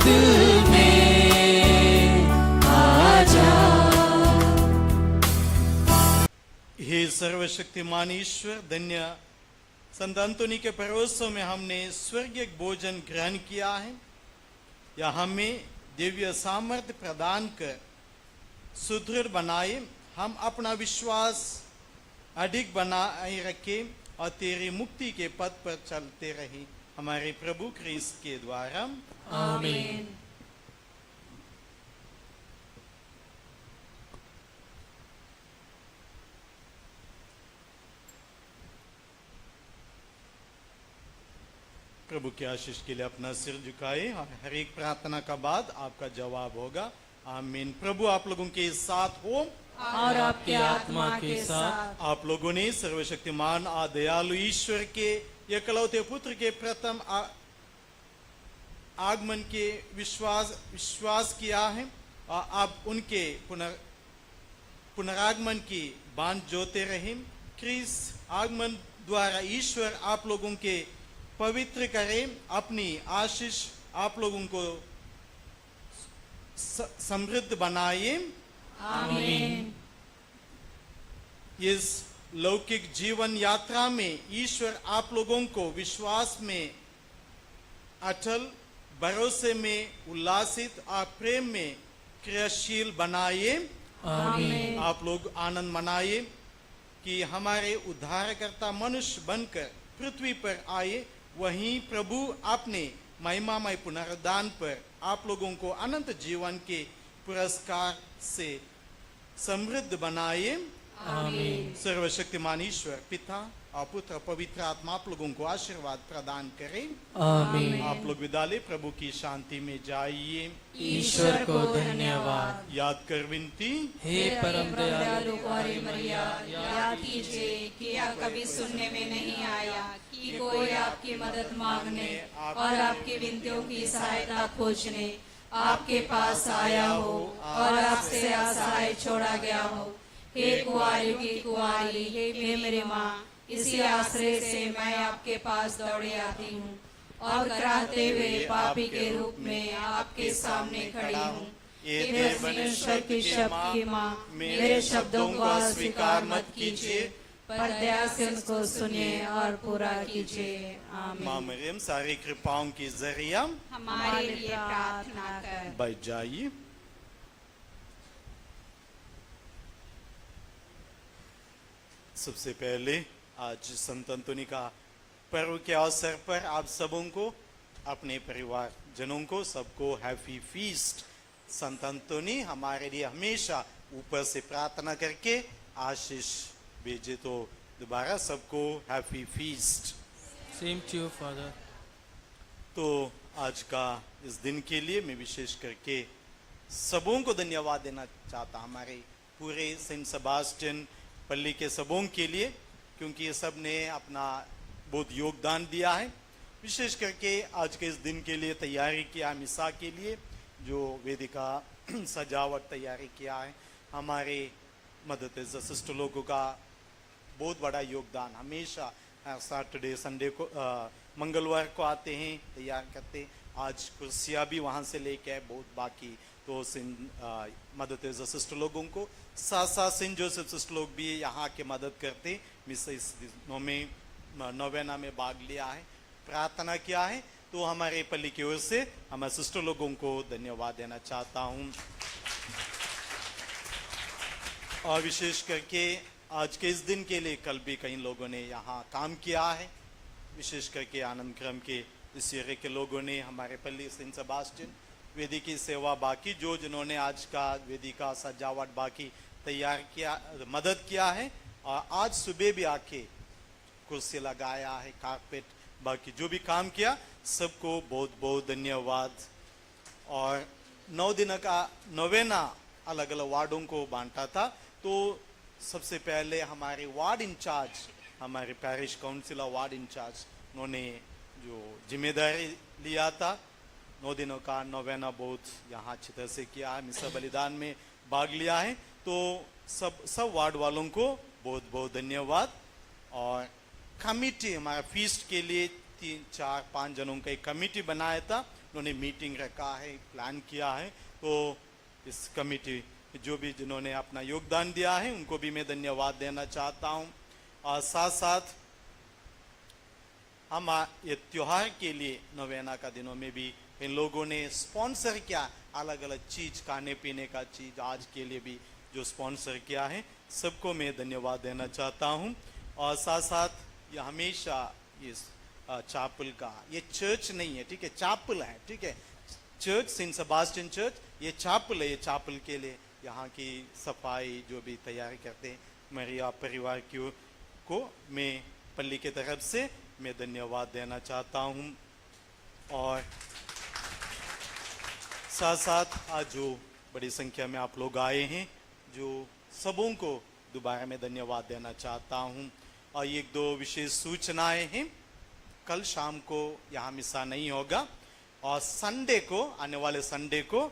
दिल में आ जा हे सर्वशक्तिमान ईश्वर धन्य संत अंतोनी के परोसों में हमने स्वर्गीय भोजन ग्रहण किया है या हमें दिव्य सामर्थ्य प्रदान कर सुदृढ़ बनाए हम अपना विश्वास अधिक बनाए रखें और तेरी मुक्ति के पथ पर चलते रहे हमारे प्रभु क्रिस्त के द्वारा आमीन। प्रभु के आशीष के लिए अपना सिर झुकाए और हर एक प्रार्थना का बाद आपका जवाब होगा आमीन। प्रभु आप लोगों के साथ हो और आपके आत्मा के साथ। आप लोगों ने सर्वशक्तिमान दयालु ईश्वर के एकलौते पुत्र के प्रथम आगमन के विश्वास किया है और आप उनके पुनरागमन की बांध जोते रहे। क्रिस्त आगमन द्वारा ईश्वर आप लोगों के पवित्र करें, अपनी आशीष आप लोगों को समृद्ध बनाए आमीन। इस लौकिक जीवन यात्रा में ईश्वर आप लोगों को विश्वास में अटल भरोसे में उल्लासित और प्रेम में क्रियाशील बनाए। आमीन। आप लोग आनंद मनाइए कि हमारे उद्धारकर्ता मनुष्य बनकर पृथ्वी पर आए। वहीं प्रभु अपने महिमामय पुनरुद्धान पर आप लोगों को अनंत जीवन के पुरस्कार से समृद्ध बनाए। आमीन। सर्वशक्तिमान ईश्वर पिता और पुत्र पवित्र आत्मा आप लोगों को आशीर्वाद प्रदान करे। आमीन। आप लोग विदा ले, प्रभु की शांति में जाइए। ईश्वर को धन्यवाद। याद कर विनती, हे परम दयालु कुंवारी मरिया, याद कीजिए कि यह कभी सुनने में नहीं आया कि कोई आपकी मदद मांगने और आपकी विनतियों की सहायता खोजने आपके पास आया हो और आपसे असहाय छोड़ा गया हो। हे कुंवारी की कुंवारी, हे मेरी माँ, इसी आश्रय से मैं आपके पास दौड़े आती हूँ और कराहते हुए पापी के रूप में आपके सामने खड़ी हूँ। हे परमेश्वर की शब्द की माँ, मेरे शब्दों को अस्वीकार मत कीजिए, पर दया से उनको सुनिए और पूरा कीजिए। आमीन। माँ मरियम सारी कृपाओं की जरिया हमारे लिए प्रार्थना कर। बैठ जाइए। सबसे पहले आज संत अंतोनी का पर्व के अवसर पर आप सबों को, अपने परिवार जनों को, सबको हैप्पी फीस्ट। संत अंतोनी हमारे लिए हमेशा ऊपर से प्रार्थना करके आशीष भेजे। तो दोबारा सबको happy feast. Same to you father. तो आज का इस दिन के लिए मैं विशेष करके सबों को धन्यवाद देना चाहता, हमारे पूरे सेंट सेबास्टियन पल्ली के सबों के लिए, क्योंकि ये सब ने अपना बहुत योगदान दिया है। विशेष करके आज के इस दिन के लिए तैयारी किया, मिसा के लिए जो वेदिका सजावट तैयारी किया है, हमारे मदद सिस्टर लोगों का बहुत बड़ा योगदान। हमेशा सैटरडे संडे को मंगलवार को आते हैं, तैयार करते। आज कुर्सियाँ भी वहाँ से लेके आए, बहुत बाकी। तो मदद सिस्टर लोगों को साथ साथ सेंट जोसेफ सिस्टर लोग भी यहाँ के मदद करते। मिस इस दिनों में नोवेना में भाग लिया है, प्रार्थना किया है। तो हमारे पल्ली की ओर से हमारे सिस्टर लोगों को धन्यवाद देना चाहता हूँ। और विशेष करके आज के इस दिन के लिए कल भी कई लोगों ने यहाँ काम किया है। विशेष करके आनंद क्रम के इस एरिया के लोगों ने हमारे पल्ली सेंट सेबास्टियन वेदी की सेवा बाकी, जो जिन्होंने आज का वेदी का सजावट बाकी तैयार किया, मदद किया है। और आज सुबह भी आके कुर्सी लगाया है, कारपेट, बाकी जो भी काम किया, सबको बहुत बहुत धन्यवाद। और 9 दिन का नोवेना अलग अलग वार्डों को बांटा था। तो सबसे पहले हमारे वार्ड इंचार्ज, हमारे पैरिश काउंसिलर वार्ड इंचार्ज, उन्होंने जो जिम्मेदारी लिया था 9 दिनों का नोवेना बहुत यहाँ अच्छी तरह से किया है, मिसा बलिदान में भाग लिया है। तो सब वार्ड वालों को बहुत बहुत धन्यवाद। और कमिटी, हमारा फीस्ट के लिए 3, 4, 5 जनों का एक कमिटी बनाया था, उन्होंने मीटिंग रखा है, प्लान किया है। तो इस कमिटी जो भी जिन्होंने अपना योगदान दिया है, उनको भी मैं धन्यवाद देना चाहता हूँ। और साथ साथ हम ये त्योहार के लिए नोवेना का दिनों में भी इन लोगों ने स्पॉन्सर किया, अलग अलग चीज, खाने पीने का चीज आज के लिए भी जो स्पॉन्सर किया है, सबको मैं धन्यवाद देना चाहता हूँ। और साथ साथ ये हमेशा इस चापल का, ये चर्च नहीं है, ठीक है, चापल है, ठीक है, चर्च सेंट सेबास्टियन चर्च, ये चापल है। ये चापल के लिए यहाँ की सफाई जो भी तैयारी करते हैं, मरिया परिवार को मैं पल्ली के तरफ से मैं धन्यवाद देना चाहता हूँ। और साथ साथ आज जो बड़ी संख्या में आप लोग आए हैं, जो सबों को दोबारा मैं धन्यवाद देना चाहता हूँ। और एक दो विशेष सूचनाएं हैं। कल शाम को यहाँ मिसा नहीं होगा, और संडे को, आने वाले संडे को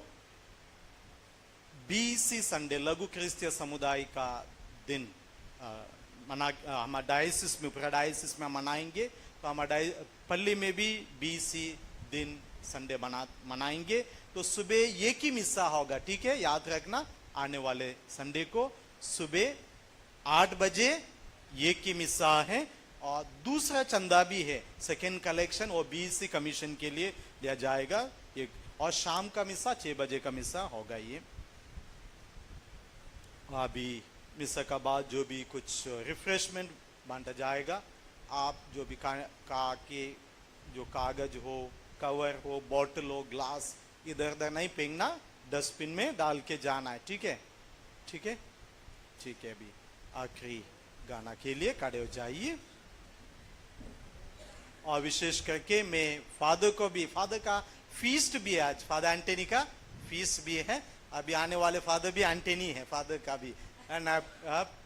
बीसी संडे, लघु क्रिस्तीय समुदाय का दिन हमारा डायसिस में, पूरा डायसिस में मनाएंगे। तो हमारा पल्ली में भी बीसी दिन संडे मनाएंगे। तो सुबह एक ही मिसा होगा, ठीक है, याद रखना। आने वाले संडे को सुबह 8 बजे एक ही मिसा है। और दूसरा चंदा भी है, सेकेंड कलेक्शन, और बीसी कमीशन के लिए लिया जाएगा ये, और शाम का मिसा 6 बजे का मिसा होगा ये। अभी मिसा का बाद जो भी कुछ रिफ्रेशमेंट बांटा जाएगा, आप जो भी के जो कागज हो, कवर हो, बॉटल हो, ग्लास इधर उधर नहीं फेंकना, डस्टबिन में डाल के जाना है। ठीक है, ठीक है, ठीक है। अभी आखिरी गाना के लिए खड़े हो जाइए। और विशेष करके मैं फादर को भी, फादर का फीस्ट भी है आज, फादर एंटनी का फीस्ट भी है। अभी आने वाले फादर भी एंटनी है, फादर का भी and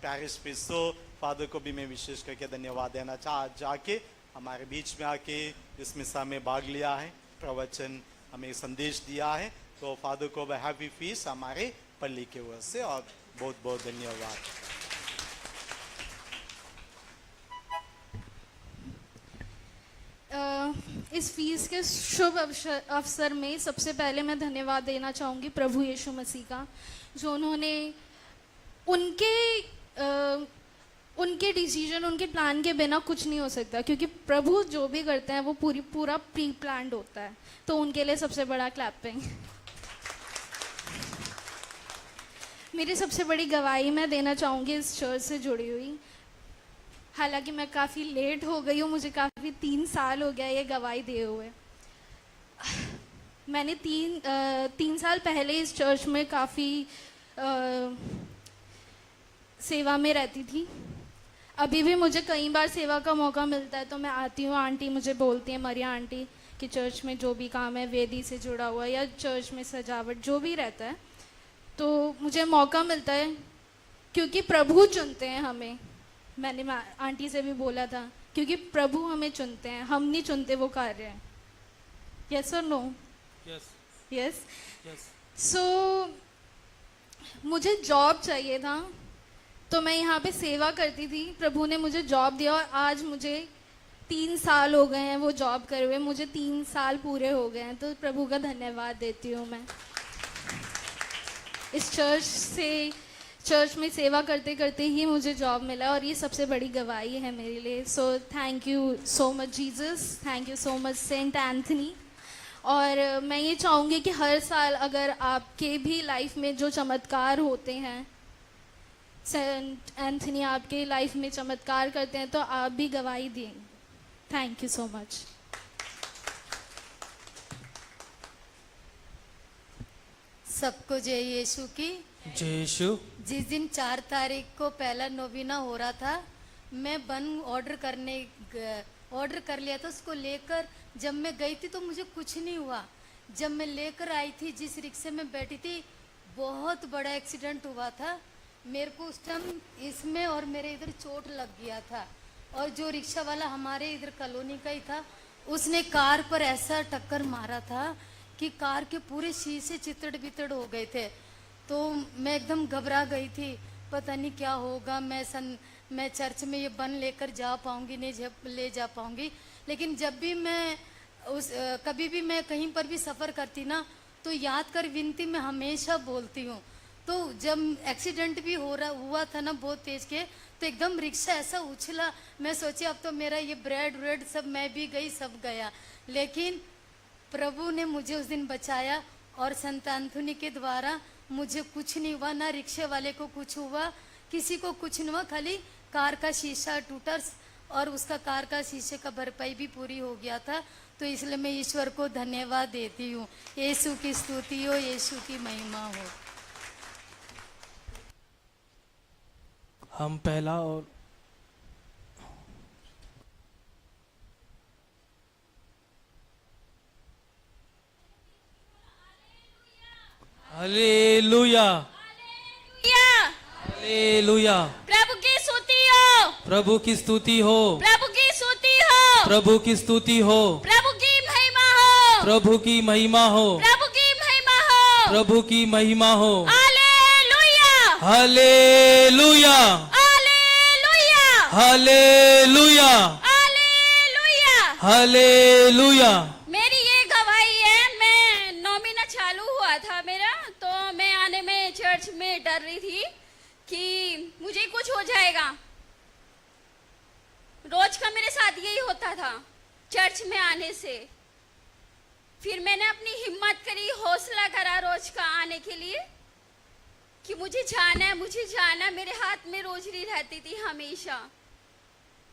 Paris feast. So father को भी मैं विशेष करके धन्यवाद देना जाके हमारे बीच में आके इस मिसा में भाग लिया है, प्रवचन हमें संदेश दिया है। तो फादर को हैप्पी फीस्ट हमारे पल्ली के ओर से, और बहुत बहुत धन्यवाद। इस फीस के शुभ अवसर में सबसे पहले मैं धन्यवाद देना चाहूँगी प्रभु यीशु मसीह का, जो उन्होंने उनके डिसीजन, उनके प्लान के बिना कुछ नहीं हो सकता, क्योंकि प्रभु जो भी करते हैं वो पूरा प्री प्लान्ड होता है। तो उनके लिए सबसे बड़ा क्लैपिंग। मेरी सबसे बड़ी गवाही मैं देना चाहूँगी इस चर्च से जुड़ी हुई। हालांकि मैं काफ़ी लेट हो गई हूँ, मुझे काफ़ी 3 साल हो गया ये गवाही दिए हुए। मैंने 3 साल पहले इस चर्च में काफ़ी सेवा में रहती थी। अभी भी मुझे कई बार सेवा का मौका मिलता है तो मैं आती हूँ। आंटी मुझे बोलती हैं, मरिया आंटी, कि चर्च में जो भी काम है वेदी से जुड़ा हुआ या चर्च में सजावट जो भी रहता है, तो मुझे मौका मिलता है क्योंकि प्रभु चुनते हैं हमें। मैंने आंटी से भी बोला था, क्योंकि प्रभु हमें चुनते हैं, हम नहीं चुनते वो कार्य है। यस और नो? Yes yes. यस। सो मुझे जॉब चाहिए था, तो मैं यहाँ पे सेवा करती थी। प्रभु ने मुझे जॉब दिया और आज मुझे 3 साल हो गए हैं वो जॉब करे हुए, मुझे 3 साल पूरे हो गए हैं। तो प्रभु का धन्यवाद देती हूँ मैं। इस चर्च में सेवा करते करते ही मुझे जॉब मिला, और ये सबसे बड़ी गवाही है मेरे लिए। So thank you so much Jesus, thank you so much saint Anthony. और मैं ये चाहूँगी कि हर साल अगर आपके भी लाइफ में जो चमत्कार होते हैं, सेंट एंथनी आपके लाइफ में चमत्कार करते हैं, तो आप भी गवाही दें। Thank you so much. सबको जय यीशु की। जय यीशु। जिस दिन 4 तारीख को पहला नोविना हो रहा था, मैं बन ऑर्डर कर लिया था। उसको लेकर जब मैं गई थी तो मुझे कुछ नहीं हुआ। जब मैं लेकर आई थी, जिस रिक्शे में बैठी थी, बहुत बड़ा एक्सीडेंट हुआ था। मेरे को उस टाइम इसमें और मेरे इधर चोट लग गया था। और जो रिक्शा वाला हमारे इधर कॉलोनी का ही था, उसने कार पर ऐसा टक्कर मारा था कि कार के पूरे शीशे चितड़ बितड़ हो गए थे। तो मैं एकदम घबरा गई थी, पता नहीं क्या होगा, मैं चर्च में ये बन लेकर जा पाऊंगी नहीं ले जा पाऊंगी। लेकिन जब भी मैं कभी भी मैं कहीं पर भी सफ़र करती ना, तो याद कर विनती मैं हमेशा बोलती हूँ। तो जब एक्सीडेंट भी हुआ था ना बहुत तेज के, तो एकदम रिक्शा ऐसा उछला, मैं सोची अब तो मेरा ये ब्रेड व्रेड सब, मैं भी गई सब गया। लेकिन प्रभु ने मुझे उस दिन बचाया, और संत एंथनी के द्वारा मुझे कुछ नहीं हुआ, ना रिक्शे वाले को कुछ हुआ, किसी को कुछ नहीं हुआ। खाली कार का शीशा टूटा और उसका कार का शीशे का भरपाई भी पूरी हो गया था। तो इसलिए मैं ईश्वर को धन्यवाद देती हूँ। यीशु की स्तुति हो, यीशु की महिमा हो। हम पहला और हालेलुया, हालेलुया। प्रभु की स्तुति हो, प्रभु की स्तुति हो, प्रभु की स्तुति हो, प्रभु की स्तुति हो, प्रभु की महिमा हो, प्रभु की महिमा हो, प्रभु की महिमा हो, प्रभु की महिमा हो। Hallelujah, hallelujah, hallelujah, hallelujah, hallelujah. Hallelujah. मेरी ये गवाही है। मैं नॉमिना चालू हुआ था मेरा, तो मैं आने में चर्च में डर रही थी कि मुझे कुछ हो जाएगा। रोज का मेरे साथ यही होता था चर्च में आने से। फिर मैंने अपनी हिम्मत करी, हौसला करा रोज का आने के लिए कि मुझे जाना है, मुझे जाना है। मेरे हाथ में रोजरी रहती थी हमेशा।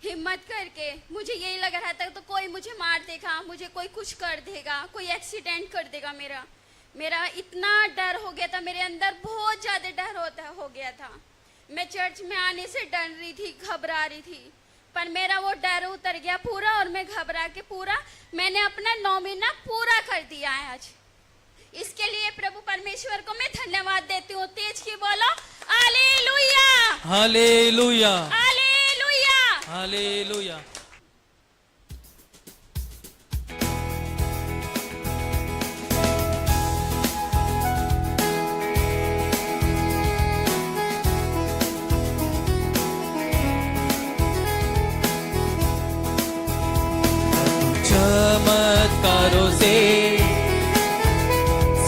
हिम्मत करके मुझे यही लग रहा था तो कोई मुझे मार देगा, मुझे कोई कुछ कर देगा, कोई एक्सीडेंट कर देगा। मेरा इतना डर हो गया था, मेरे अंदर बहुत ज़्यादा डर हो गया था। मैं चर्च में आने से डर रही थी, घबरा रही थी, पर मेरा वो डर उतर गया पूरा और मैं घबरा के पूरा मैंने अपना 9 महीना पूरा कर दिया है आज। इसके लिए प्रभु परमेश्वर को मैं धन्यवाद देती हूँ। तेज की बोलो हालेलुया, हालेलुया, हालेलुया, हालेलुया। चमत्कारों से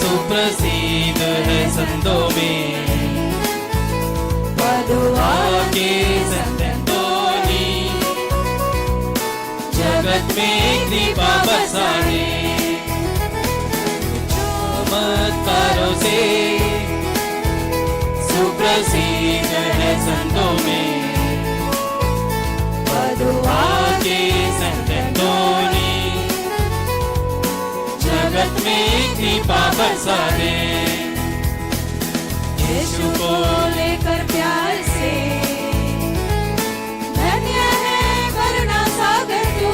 सुप्रसिद्ध है संतों में, पदुआ के संत अंतोनी, जगत में कृपा बरसाने। चमत्कारों से सुप्रसिद्ध है संतों में, पदुआ के संत अंतोनी, जगत में कृपा बरसा दे। यीशु को लेकर प्यार से, धन्य है करुणा सागर तू।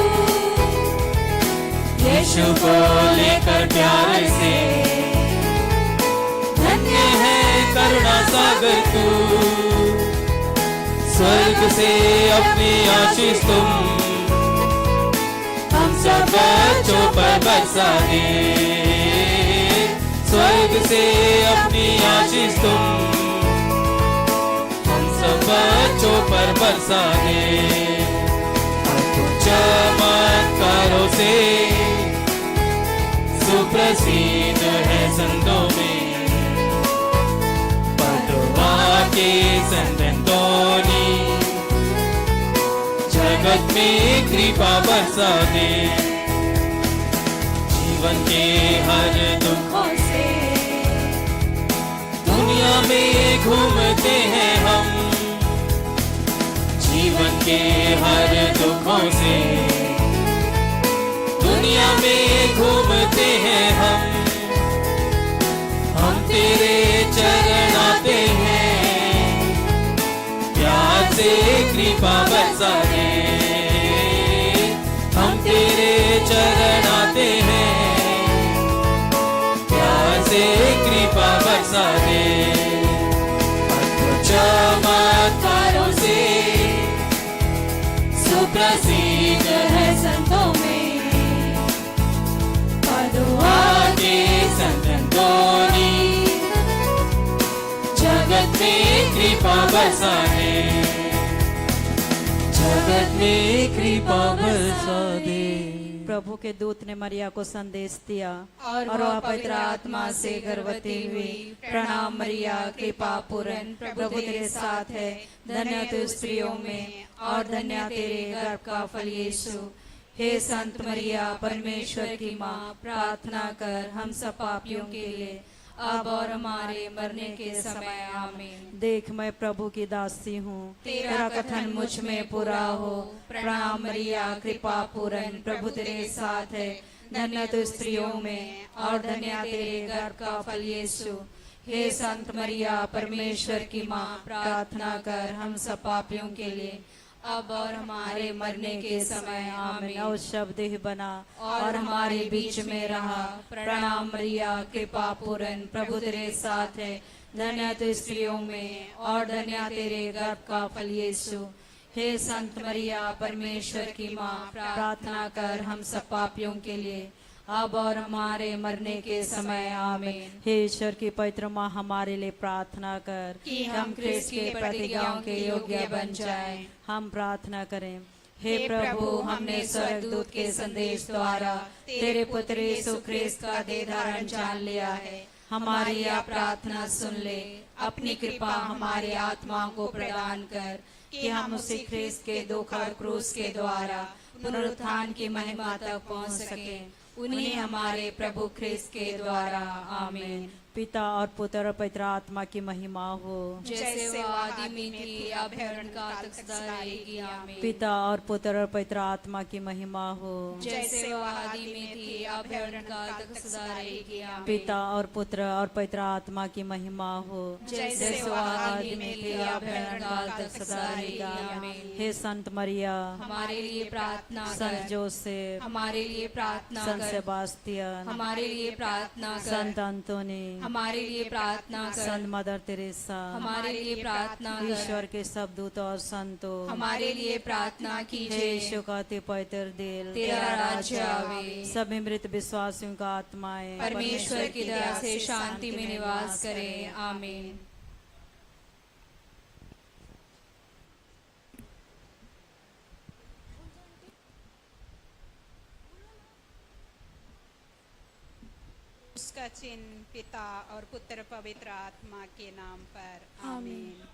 यीशु को लेकर प्यार से, धन्य है करुणा सागर तू। स्वर्ग से अपनी आशीष तुम हम सब बच्चों पर बरसा दे। स्वर्ग से अपनी आशीष तुम हम सब बच्चों पर बरसा दे। चमत्कारों से सुप्रसिद्ध है संतों में, पदुआ के संत अंतोनी, जगत में कृपा बरसा दे। जीवन के हर दुखों से दुनिया में घूमते हैं हम, जीवन के हर दुखों से दुनिया में घूमते हैं हम तेरे चरण आते हैं, प्यार से कृपा बरसा दे। हम तेरे चरण आते हैं, प्यार से कृपा बरसा दे। चमत्कारों से सुप्रसिद्ध है संतों में, पदुआ के संत अंतोनी, जगत में कृपा बरसा दे। जगत में कृपा बरसा दे। प्रभु के दूत ने मरिया को संदेश दिया और वह पवित्र आत्मा से गर्भवती हुई। प्रणाम मरिया, कृपा पूर्ण, प्रभु तेरे साथ है, धन्य तू स्त्रियों में और धन्य तेरे गर्भ का फल यीशु। हे संत मरिया, परमेश्वर की माँ, प्रार्थना कर हम सब पापियों के लिए, अब और हमारे मरने के समय आमीन। देख मैं प्रभु की दासी हूँ, तेरा कथन मुझ में पूरा हो। प्रणाम मरिया, कृपा पूर्ण, प्रभु तेरे साथ है, धन्य तू स्त्रियों में और धन्य तेरे गर्भ का फल यीशु। हे संत मरिया, परमेश्वर की माँ, प्रार्थना कर हम सब पापियों के लिए, अब और हमारे मरने के समय आमीन। और शब्द ही बना और हमारे बीच में रहा। प्रणाम मरिया, कृपा पूर्ण, प्रभु तेरे साथ है, धन्य तू स्त्रियों में और धन्य तेरे गर्भ का फल यीशु। हे संत मरिया, परमेश्वर की माँ, प्रार्थना कर हम सब पापियों के लिए, अब और हमारे मरने के समय आमीन। हे ईश्वर की पवित्र माँ, हमारे लिए प्रार्थना कर कि हम क्रिस्त के प्रतिज्ञाओं के योग्य बन जाएं। हम प्रार्थना करें। हे प्रभु, हमने स्वर्गदूत के संदेश द्वारा तेरे पुत्र यीशु ख्रिस्त का देह धारण जान लिया है। हमारी यह प्रार्थना सुन ले। अपनी कृपा हमारी आत्माओं को प्रदान कर कि हम उसी ख्रिस्त के दुख और क्रूस के द्वारा पुनरुत्थान की महिमा तक पहुँच सकें। उन्हीं हमारे प्रभु ख्रिस्त के द्वारा आमीन। पिता और पुत्र और पवित्र आत्मा की महिमा हो। जैसे वो आदि में थी अब है उनका तक सदा रहेगी आमीन। पिता और पुत्र और पवित्र आत्मा की महिमा हो। जैसे वो आदि में थी अब है उनका तक सदा रहेगी आमीन। पिता और पुत्र और पवित्र आत्मा की महिमा हो। जैसे वो आदि में थी अब है उनका तक सदा रहेगी आमीन। हे संत मरिया, हमारे लिए प्रार्थना कर। संत जोसेफ, हमारे लिए प्रार्थना संत कर। सेबास्टियन, हमारे लिए प्रार्थना कर। संत अंतोनी, हमारे लिए प्रार्थना कर। संत मदर तेरेसा, हमारे लिए प्रार्थना कर। ईश्वर के सब दूतों और संतों, हमारे लिए प्रार्थना हे कीजिए। यीशु का अति पवित्र दिल, तेरा राज्य आवे। सभी मृत विश्वासियों का आत्माएं परमेश्वर की दया से शांति में निवास करे आमीन। उसका चिन्ह पिता और पुत्र पवित्र आत्मा के नाम पर आमीन।